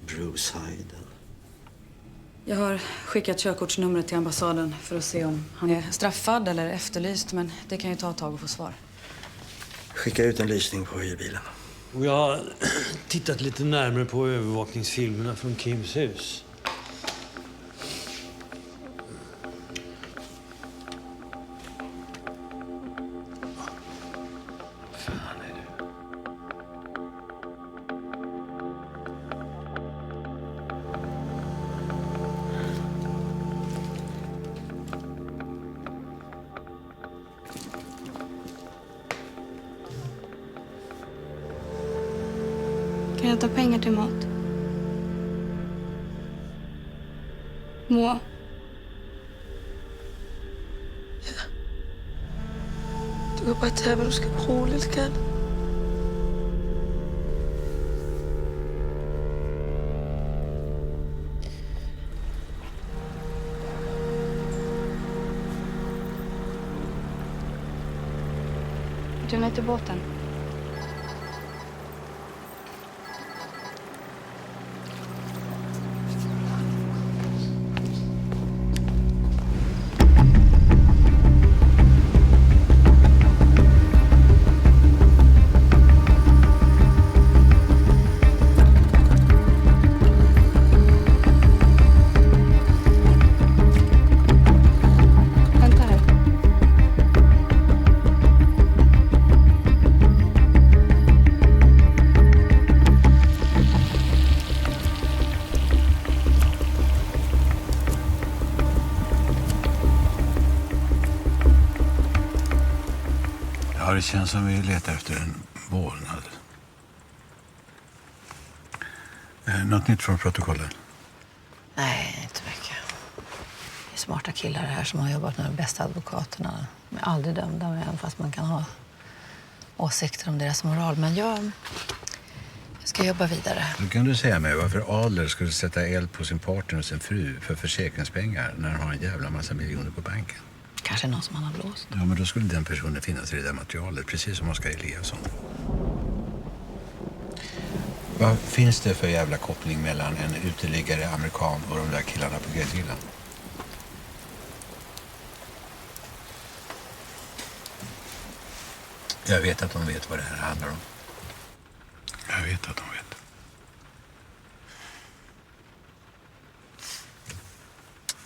Bruce Heidel. Jag har skickat körkortsnumret till ambassaden för att se om han är straffad eller efterlyst. Men det kan ju ta ett tag att få svar. Skicka ut en lysning på hyrbilen. Och jag har tittat lite närmare på övervakningsfilmerna från Kims hus. Kan jag ta pengar till mat? Moa? Du kan bara ta vad du ska vara roligt, kan. Du är med till båten. Ja, det känns som vi letar efter en vålnad. Något nytt från protokollen? Nej, inte mycket. Det är smarta killar här som har jobbat med de bästa advokaterna. De är aldrig dömda, även fast man kan ha åsikter om deras moral. Men jag ska jobba vidare. Då kan du säga mig varför Adler skulle sätta eld på sin partner och sin fru för försäkringspengar när han har en jävla massa miljoner på banken. Kanske någon som han har blåst. Ja, men då skulle den personen finnas i det där materialet, precis som Oskar Eliasson. Vad finns det för jävla koppling mellan en uteliggare amerikan och de där killarna på gräddhyllan? Jag vet att de vet vad det här handlar om. Jag vet att de vet.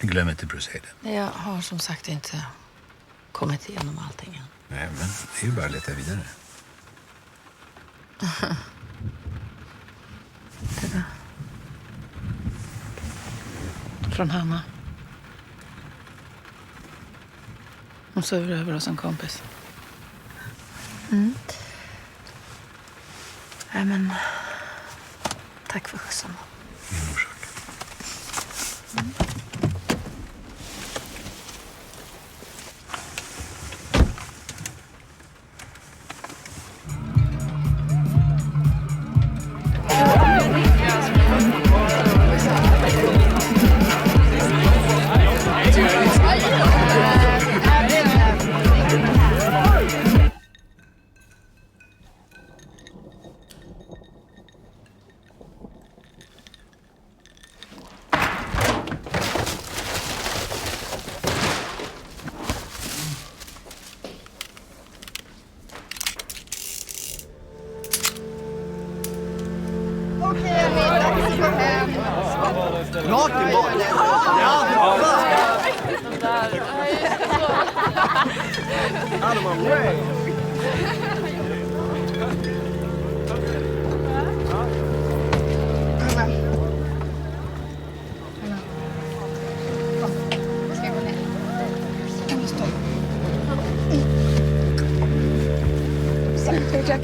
Glöm inte Bruce Heidel. Jag har som sagt inte kommit igenom allting än. Nej, men det är ju bara att leta vidare. Det där. Från Hanna. Hon sover över hos en kompis. Mm. Nej, men tack för skjutsen. Ingen orsak. Mm.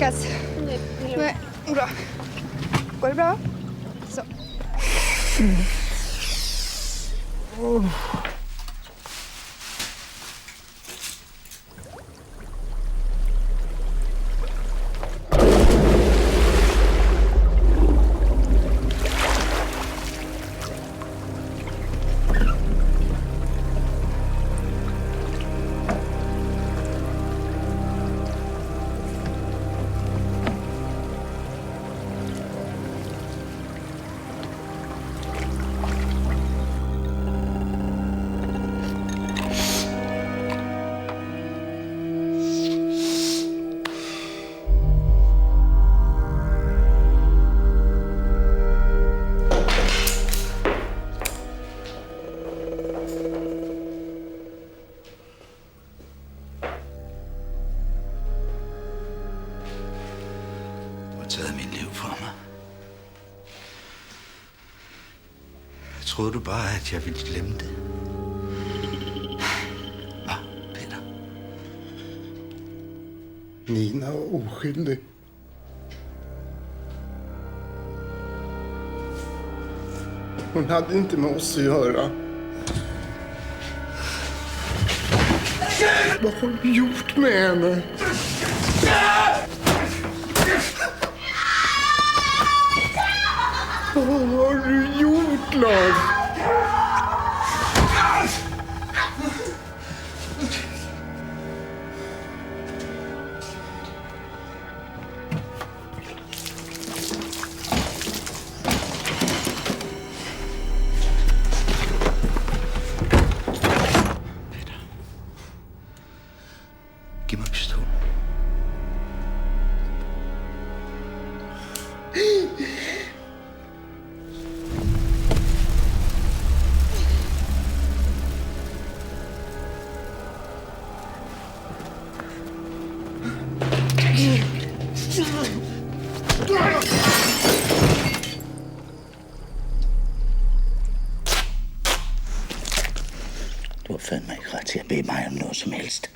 Lyckas. Nej, bra. Går det bra? Så. taget mit liv fra mig. Jeg troede du bare, at jeg ville glemme det. Hvad, Peter? Nina var oskyldig. Hon hade inte med oss att göra. Vad har du gjort med henne? Vad har du gjort, Lars? Giv mig pistolen. Du har fandme ikke ret til at bede mig om noget som helst.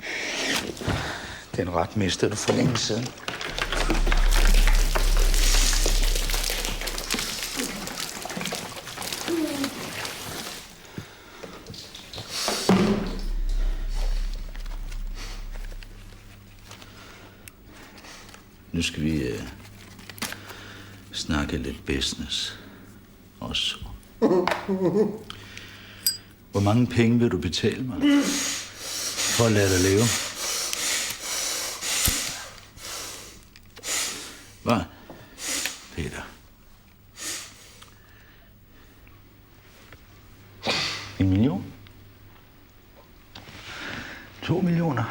Den ret mistede du for længe siden. Nu skal vi snakke lidt business også. Hvor mange penge vil du betale mig for at lade dig leve? Hvad, Peter? 1 million? 2 millioner?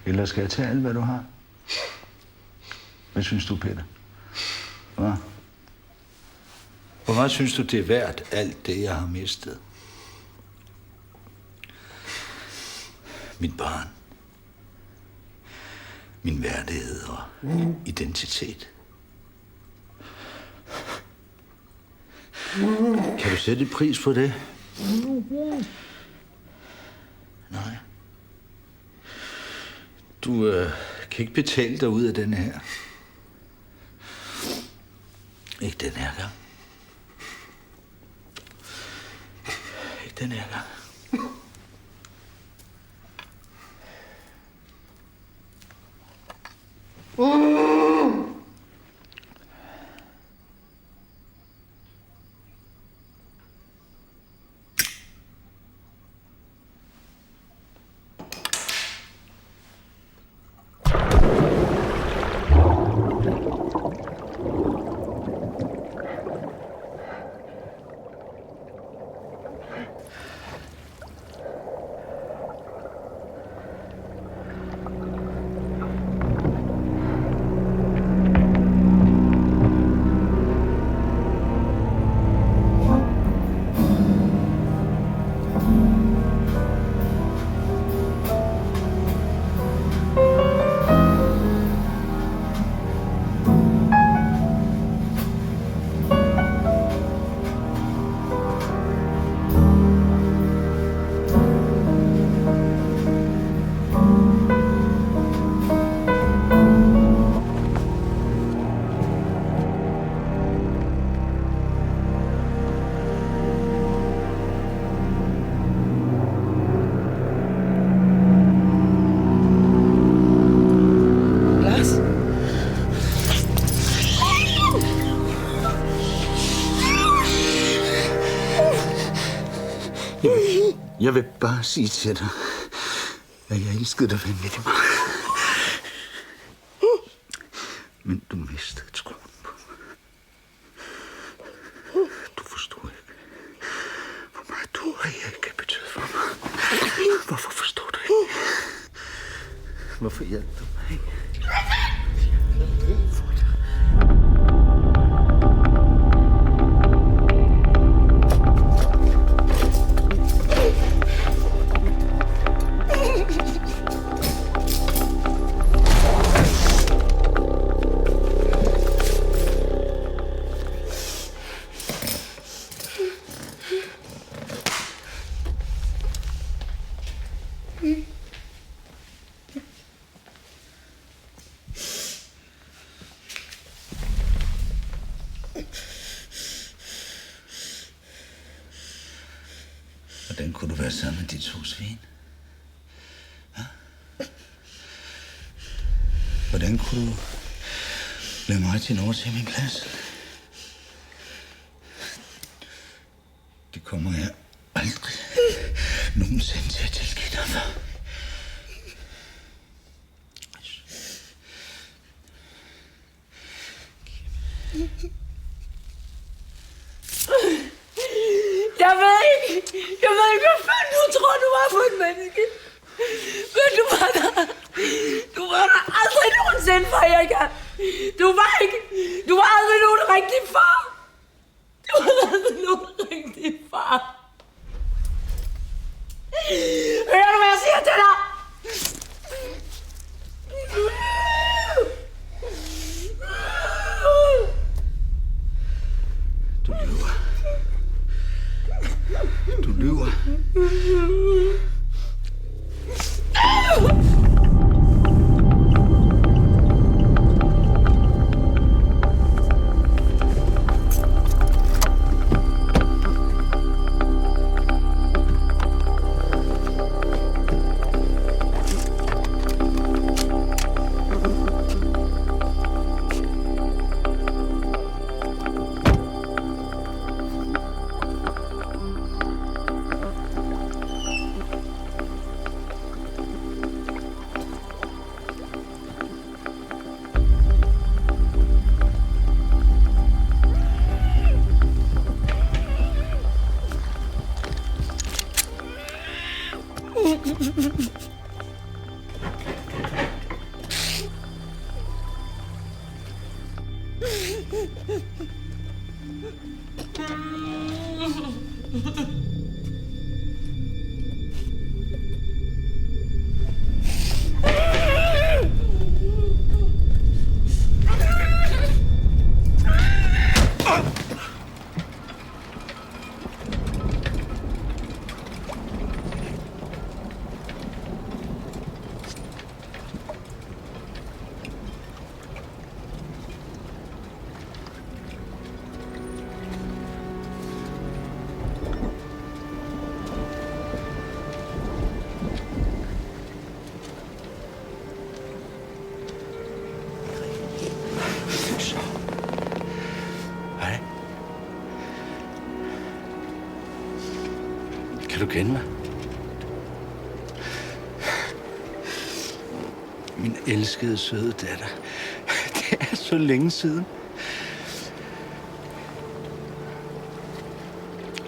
Eller skal jeg tage alt, hvad du har? Hvad synes du, Peter? Hvad? Hvor meget synes du, det er værd, alt det, jeg har mistet? Mit barn. Min værdighed og identitet. Kan du sætte et pris på det? Nej. Du kan ikke betale dig ud af den her. Ikke den her gang. Ikke den her gang. Jeg vil bare sige til dig, at jeg elskede dig vanvittigt meget. Men du mistede troen på mig. Du forstår ikke, hvor meget du og jeg kan betyde for mig. Hvorfor forstår du ikke? Hvorfor hjælper du mig ikke? Hvordan kunne du være sammen med de to svin? Ja? Hvordan kunne du lade mig til over til min plads? Det kommer jeg aldrig nogensinde til at tilgive dig for. Jeg ved ikke, hvad fanden du tror, du var for et menneske. Men du var der aldrig nogensinde for, Erika. Du var aldrig nogen rigtig far. Du var aldrig nogen rigtig far. Hører du, hvad jeg siger til dig? Du lyver. Du lyver. Kan du kende mig? Min elskede, søde datter. Det er så længe siden.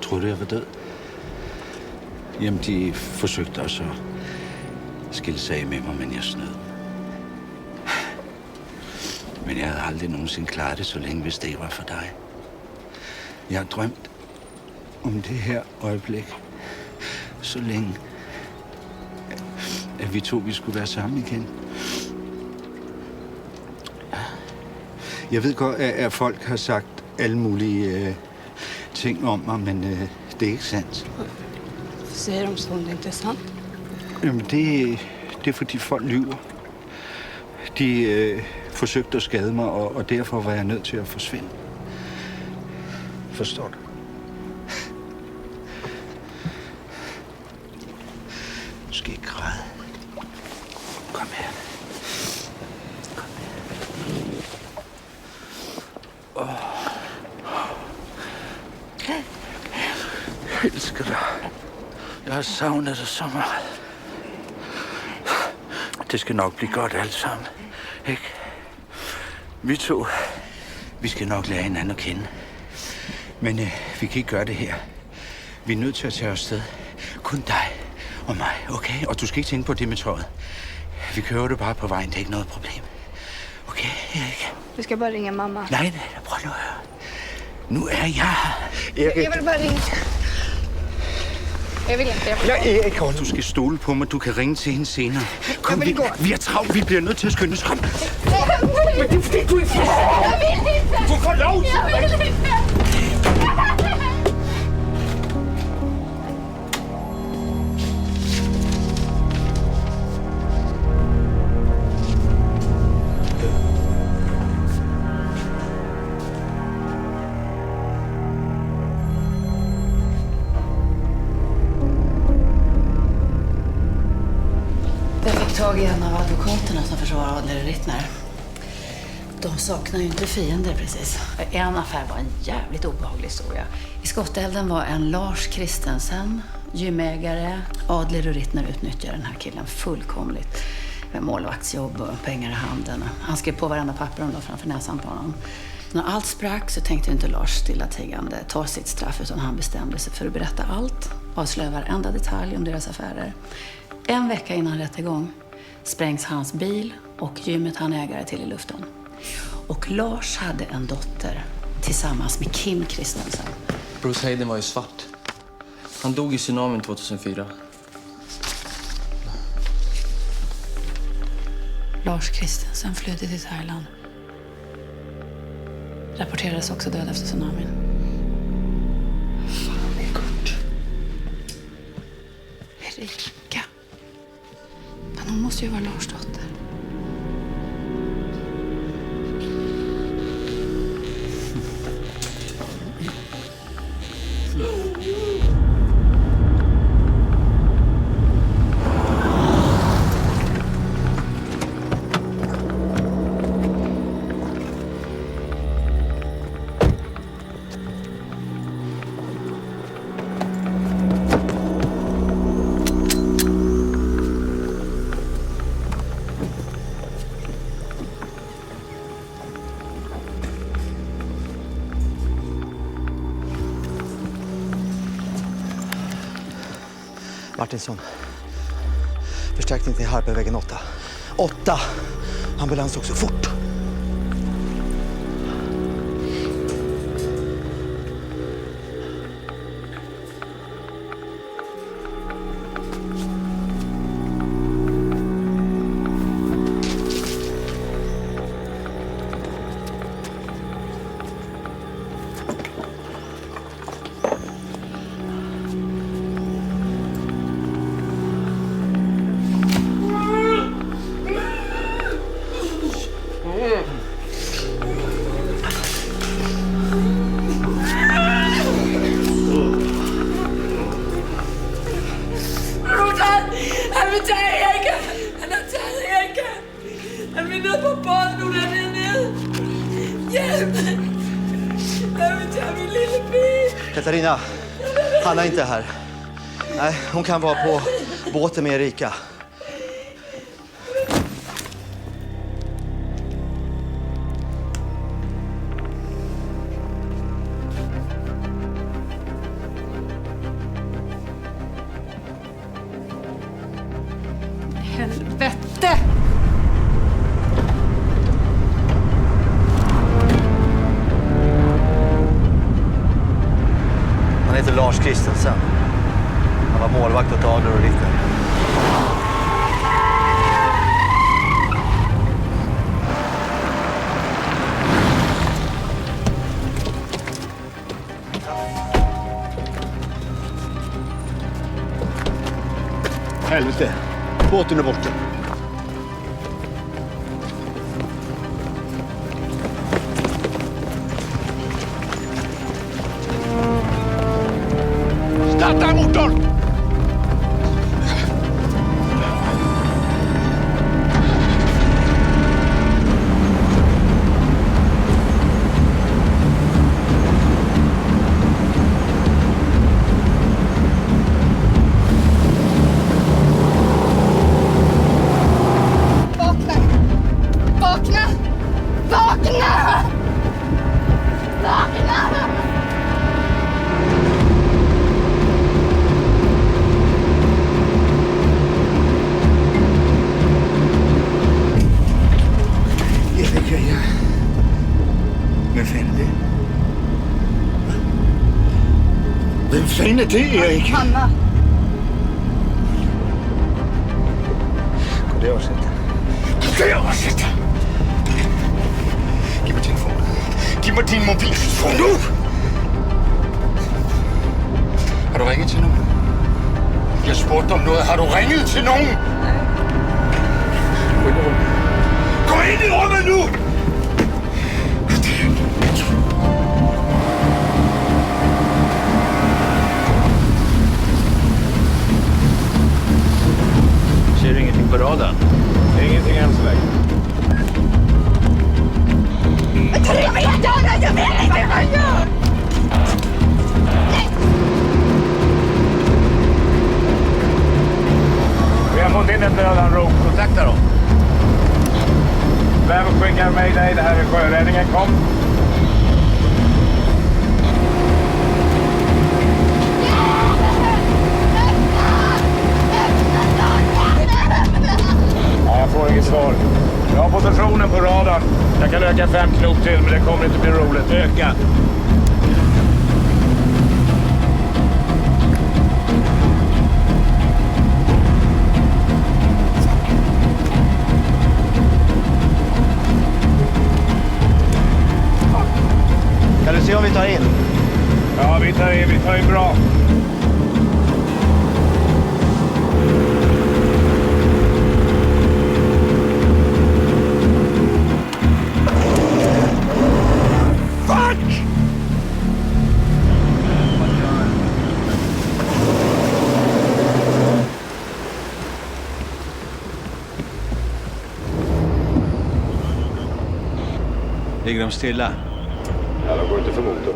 Troede du, jeg var død? Jamen, de forsøgte også at skille sig af med mig, men jeg snød. Men jeg havde aldrig nogensinde klaret det så længe, hvis det ikke var for dig. Jeg har drømt om det her øjeblik så længe, at vi skulle være sammen igen. Jeg ved godt, at folk har sagt alle mulige ting om mig, men det er ikke sandt. Säger de så, det inte är sant? Jamen, det er fordi folk lyver. De forsøgte at skade mig, og derfor var jeg nødt til at forsvinde. Forstår du? Du skal ikke græde. Kom her. Kom her. Jeg elsker dig. Jeg har savnet dig så meget. Det skal nok blive godt alt sammen. Ikke? Vi to, vi skal nok lære hinanden at kende. Men vi kan ikke gøre det her. Vi er nødt til at tage afsted. Kun dig og mig, okay? Og du skal ikke tænke på det med tøjet. Vi kører det bare på vejen, det er ikke noget problem. Okay, Erik? Du skal bare ringe mamma. Nej, prøv nu at høre. Nu er jeg her. Erik. Jeg vil bare ringe. Jeg vil ikke. Erik, du skal stole på mig. Du kan ringe til hende senere. Kom, vi er travlt. Vi bliver nødt til at skynde os. Kom. Men det er fordi, du ikke får. Jeg vil ikke. Du får lov. Jeg vil ikke. advokaterna som försvarar Adler Rittner. De saknar ju inte fiender precis. En affär var en jävligt obehaglig historia. I skottelden var en Lars Christensen, gymägare. Adler och Rittner utnyttjar den här killen fullkomligt. Med målvaktsjobb och pengar i handen. Han skrev på varenda papper de la framför näsan på honom. När allt sprack så tänkte inte Lars stillatigande ta sitt straff, utan han bestämde sig för att berätta allt. Avslöja varenda detalj om deras affärer. En vecka innan rättegång sprängs hans bil och gymmet han ägare till i luften. Och Lars hade en dotter tillsammans med Kim Christensen. Bruce Hayden var ju svart. Han dog i tsunamin 2004. Lars Christensen flydde till Thailand. Rapporterades också död efter tsunamin. Fan, det är Kurt. Erika. Men hon måste ju vara Lars dotter. Martinsson. Förstärkning till Harpervägen 8. 8! Ambulans också, fort! Katarina, Hanna är inte här. Nej, hon kan vara på båten med Erika. Helvete! Han heter Lars Christensen. Han var målvakt åt Adler och Rittner. Helvete. Båten är borta. Starta motorn! Vakna! Vakna! Vakna! Vakna! Erika, vem fan är det? Vem fan är det, Erik? Hanna! Går det att sätta? Går det att sätta? Giv mig telefonen. Giv mig din mobiltelefon nu! Har du ringet till någon? Jag spurgte om noget. Har du ringet til nogen? Gå ind i rummet nu! Ser du ingenting på radarn? Ingenting Mayday, mayday. Det här är sjöräddningen. Kom. Ja, jag får inget svar. Jag har positionen på radarn. Jag kan öka 5 knop till, men det kommer inte bli roligt. Öka. Kan du se om vi tar in? Ja, vi tar in bra. Fuck! Ligger de stilla? Ja, de går inte för motor.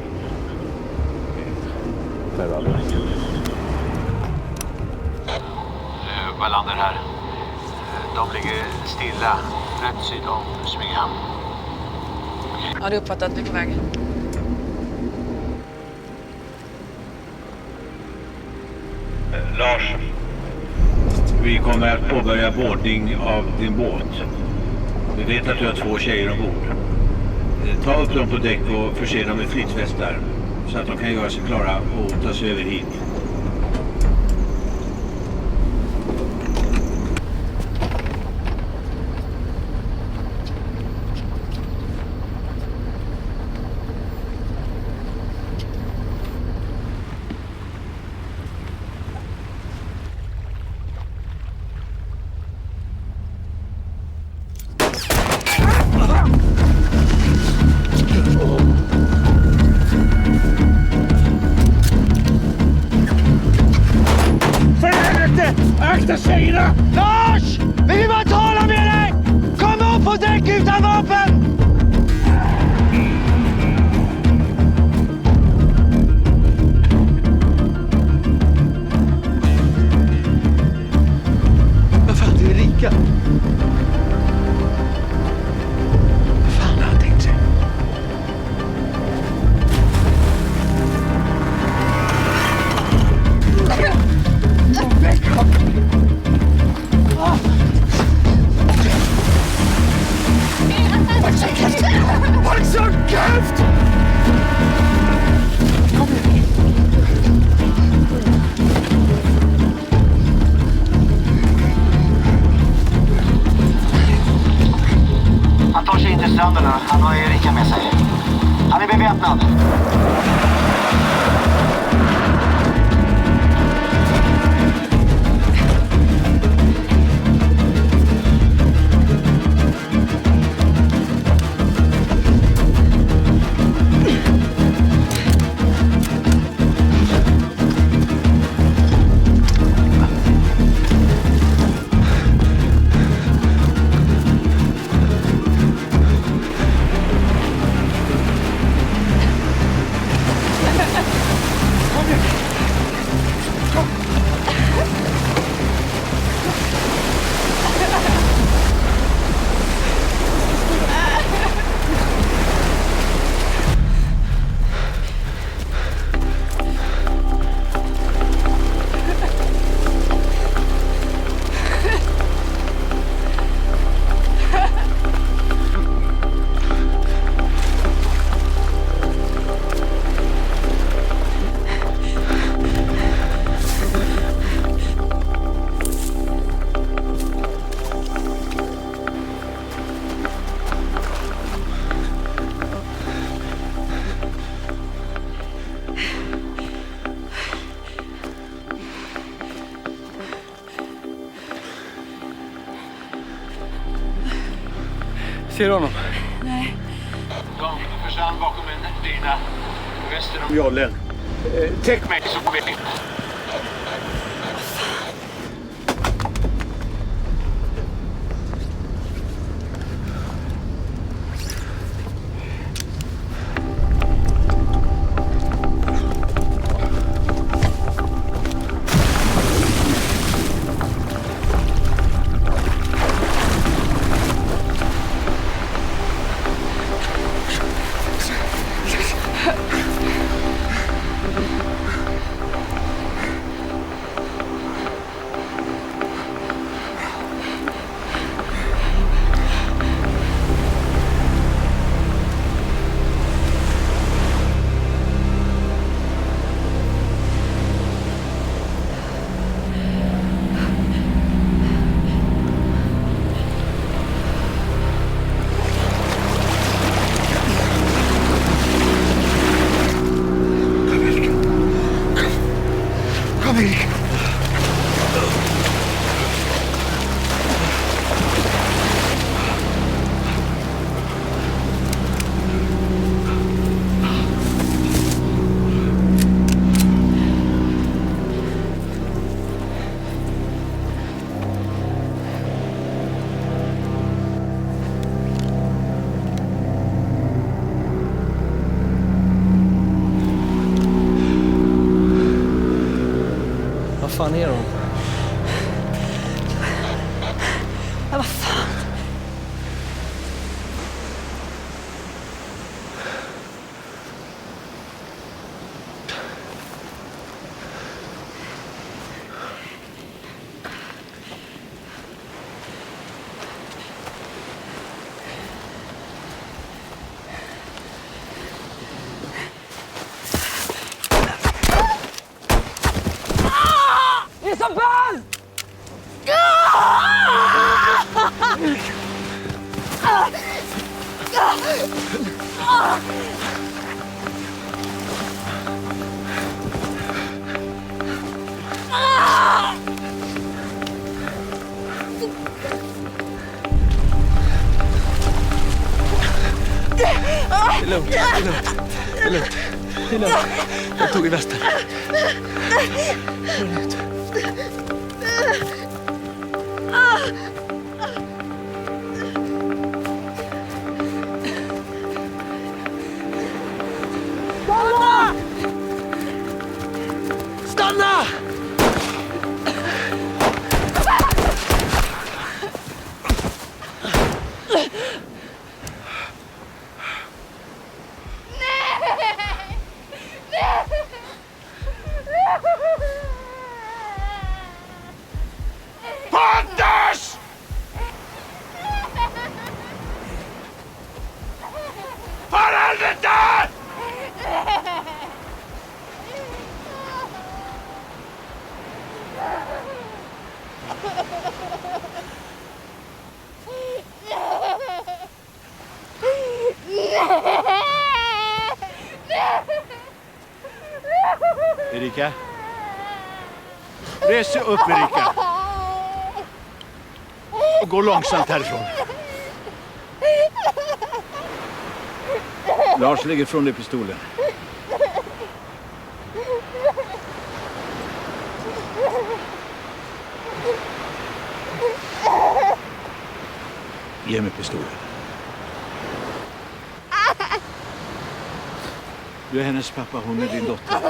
Wallander här. De ligger stilla rätt syd om Smyghamn. Ja, det är uppfattat. Vi är på väg. Lars, vi kommer att påbörja bordning av din båt. Vi vet att du har 2 tjejer ombord. Ta upp dem på däck och förse dem med flytvästar så att de kan göra sig klara och ta sig över hit. Akta tjejerna! Lars! Vi vill bara tala med dig! Kom upp på däck utan vapen! Vad fan, det är Erika. Vad fan har han tänkt sig? Håll så käft! Han tar sig in till stranden nu. Han har Erika med sig. Han är beväpnad. Ser du honom? Nej. De försvann bakom en dyna väster om Jollen. Täck mig så går vi in. Det är lugnt, det är lugnt, det är lugnt, det är lugnt. Jag tog i västen. Det är lugnt. Stanna! Stanna! Pontus! För helvete! Erika? Res dig upp, Erika. Och gå långsamt härifrån. Lars lägger från dig pistolen. Ge mig pistolen. Du är hennes pappa, hon är din dotter.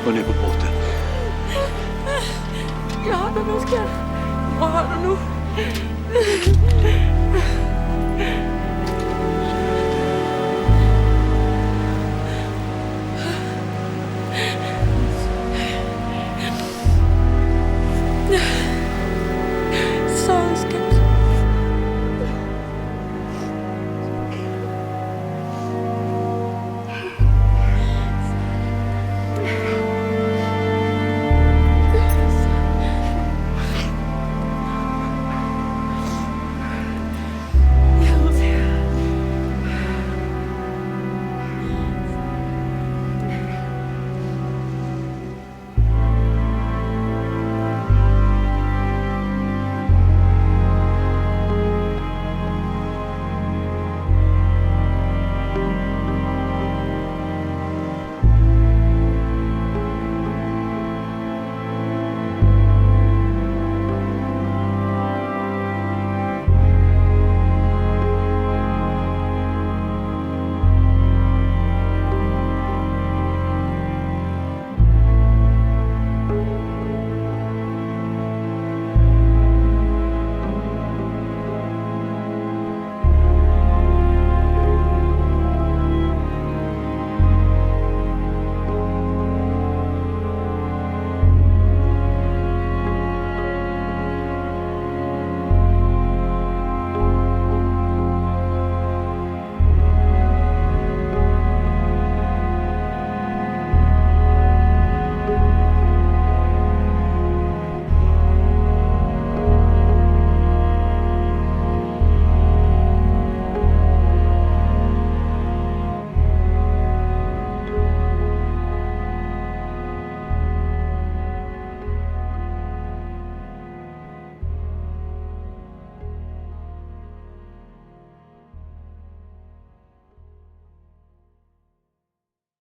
Hon är på båten. Ja, men Oskar. Var är du nu?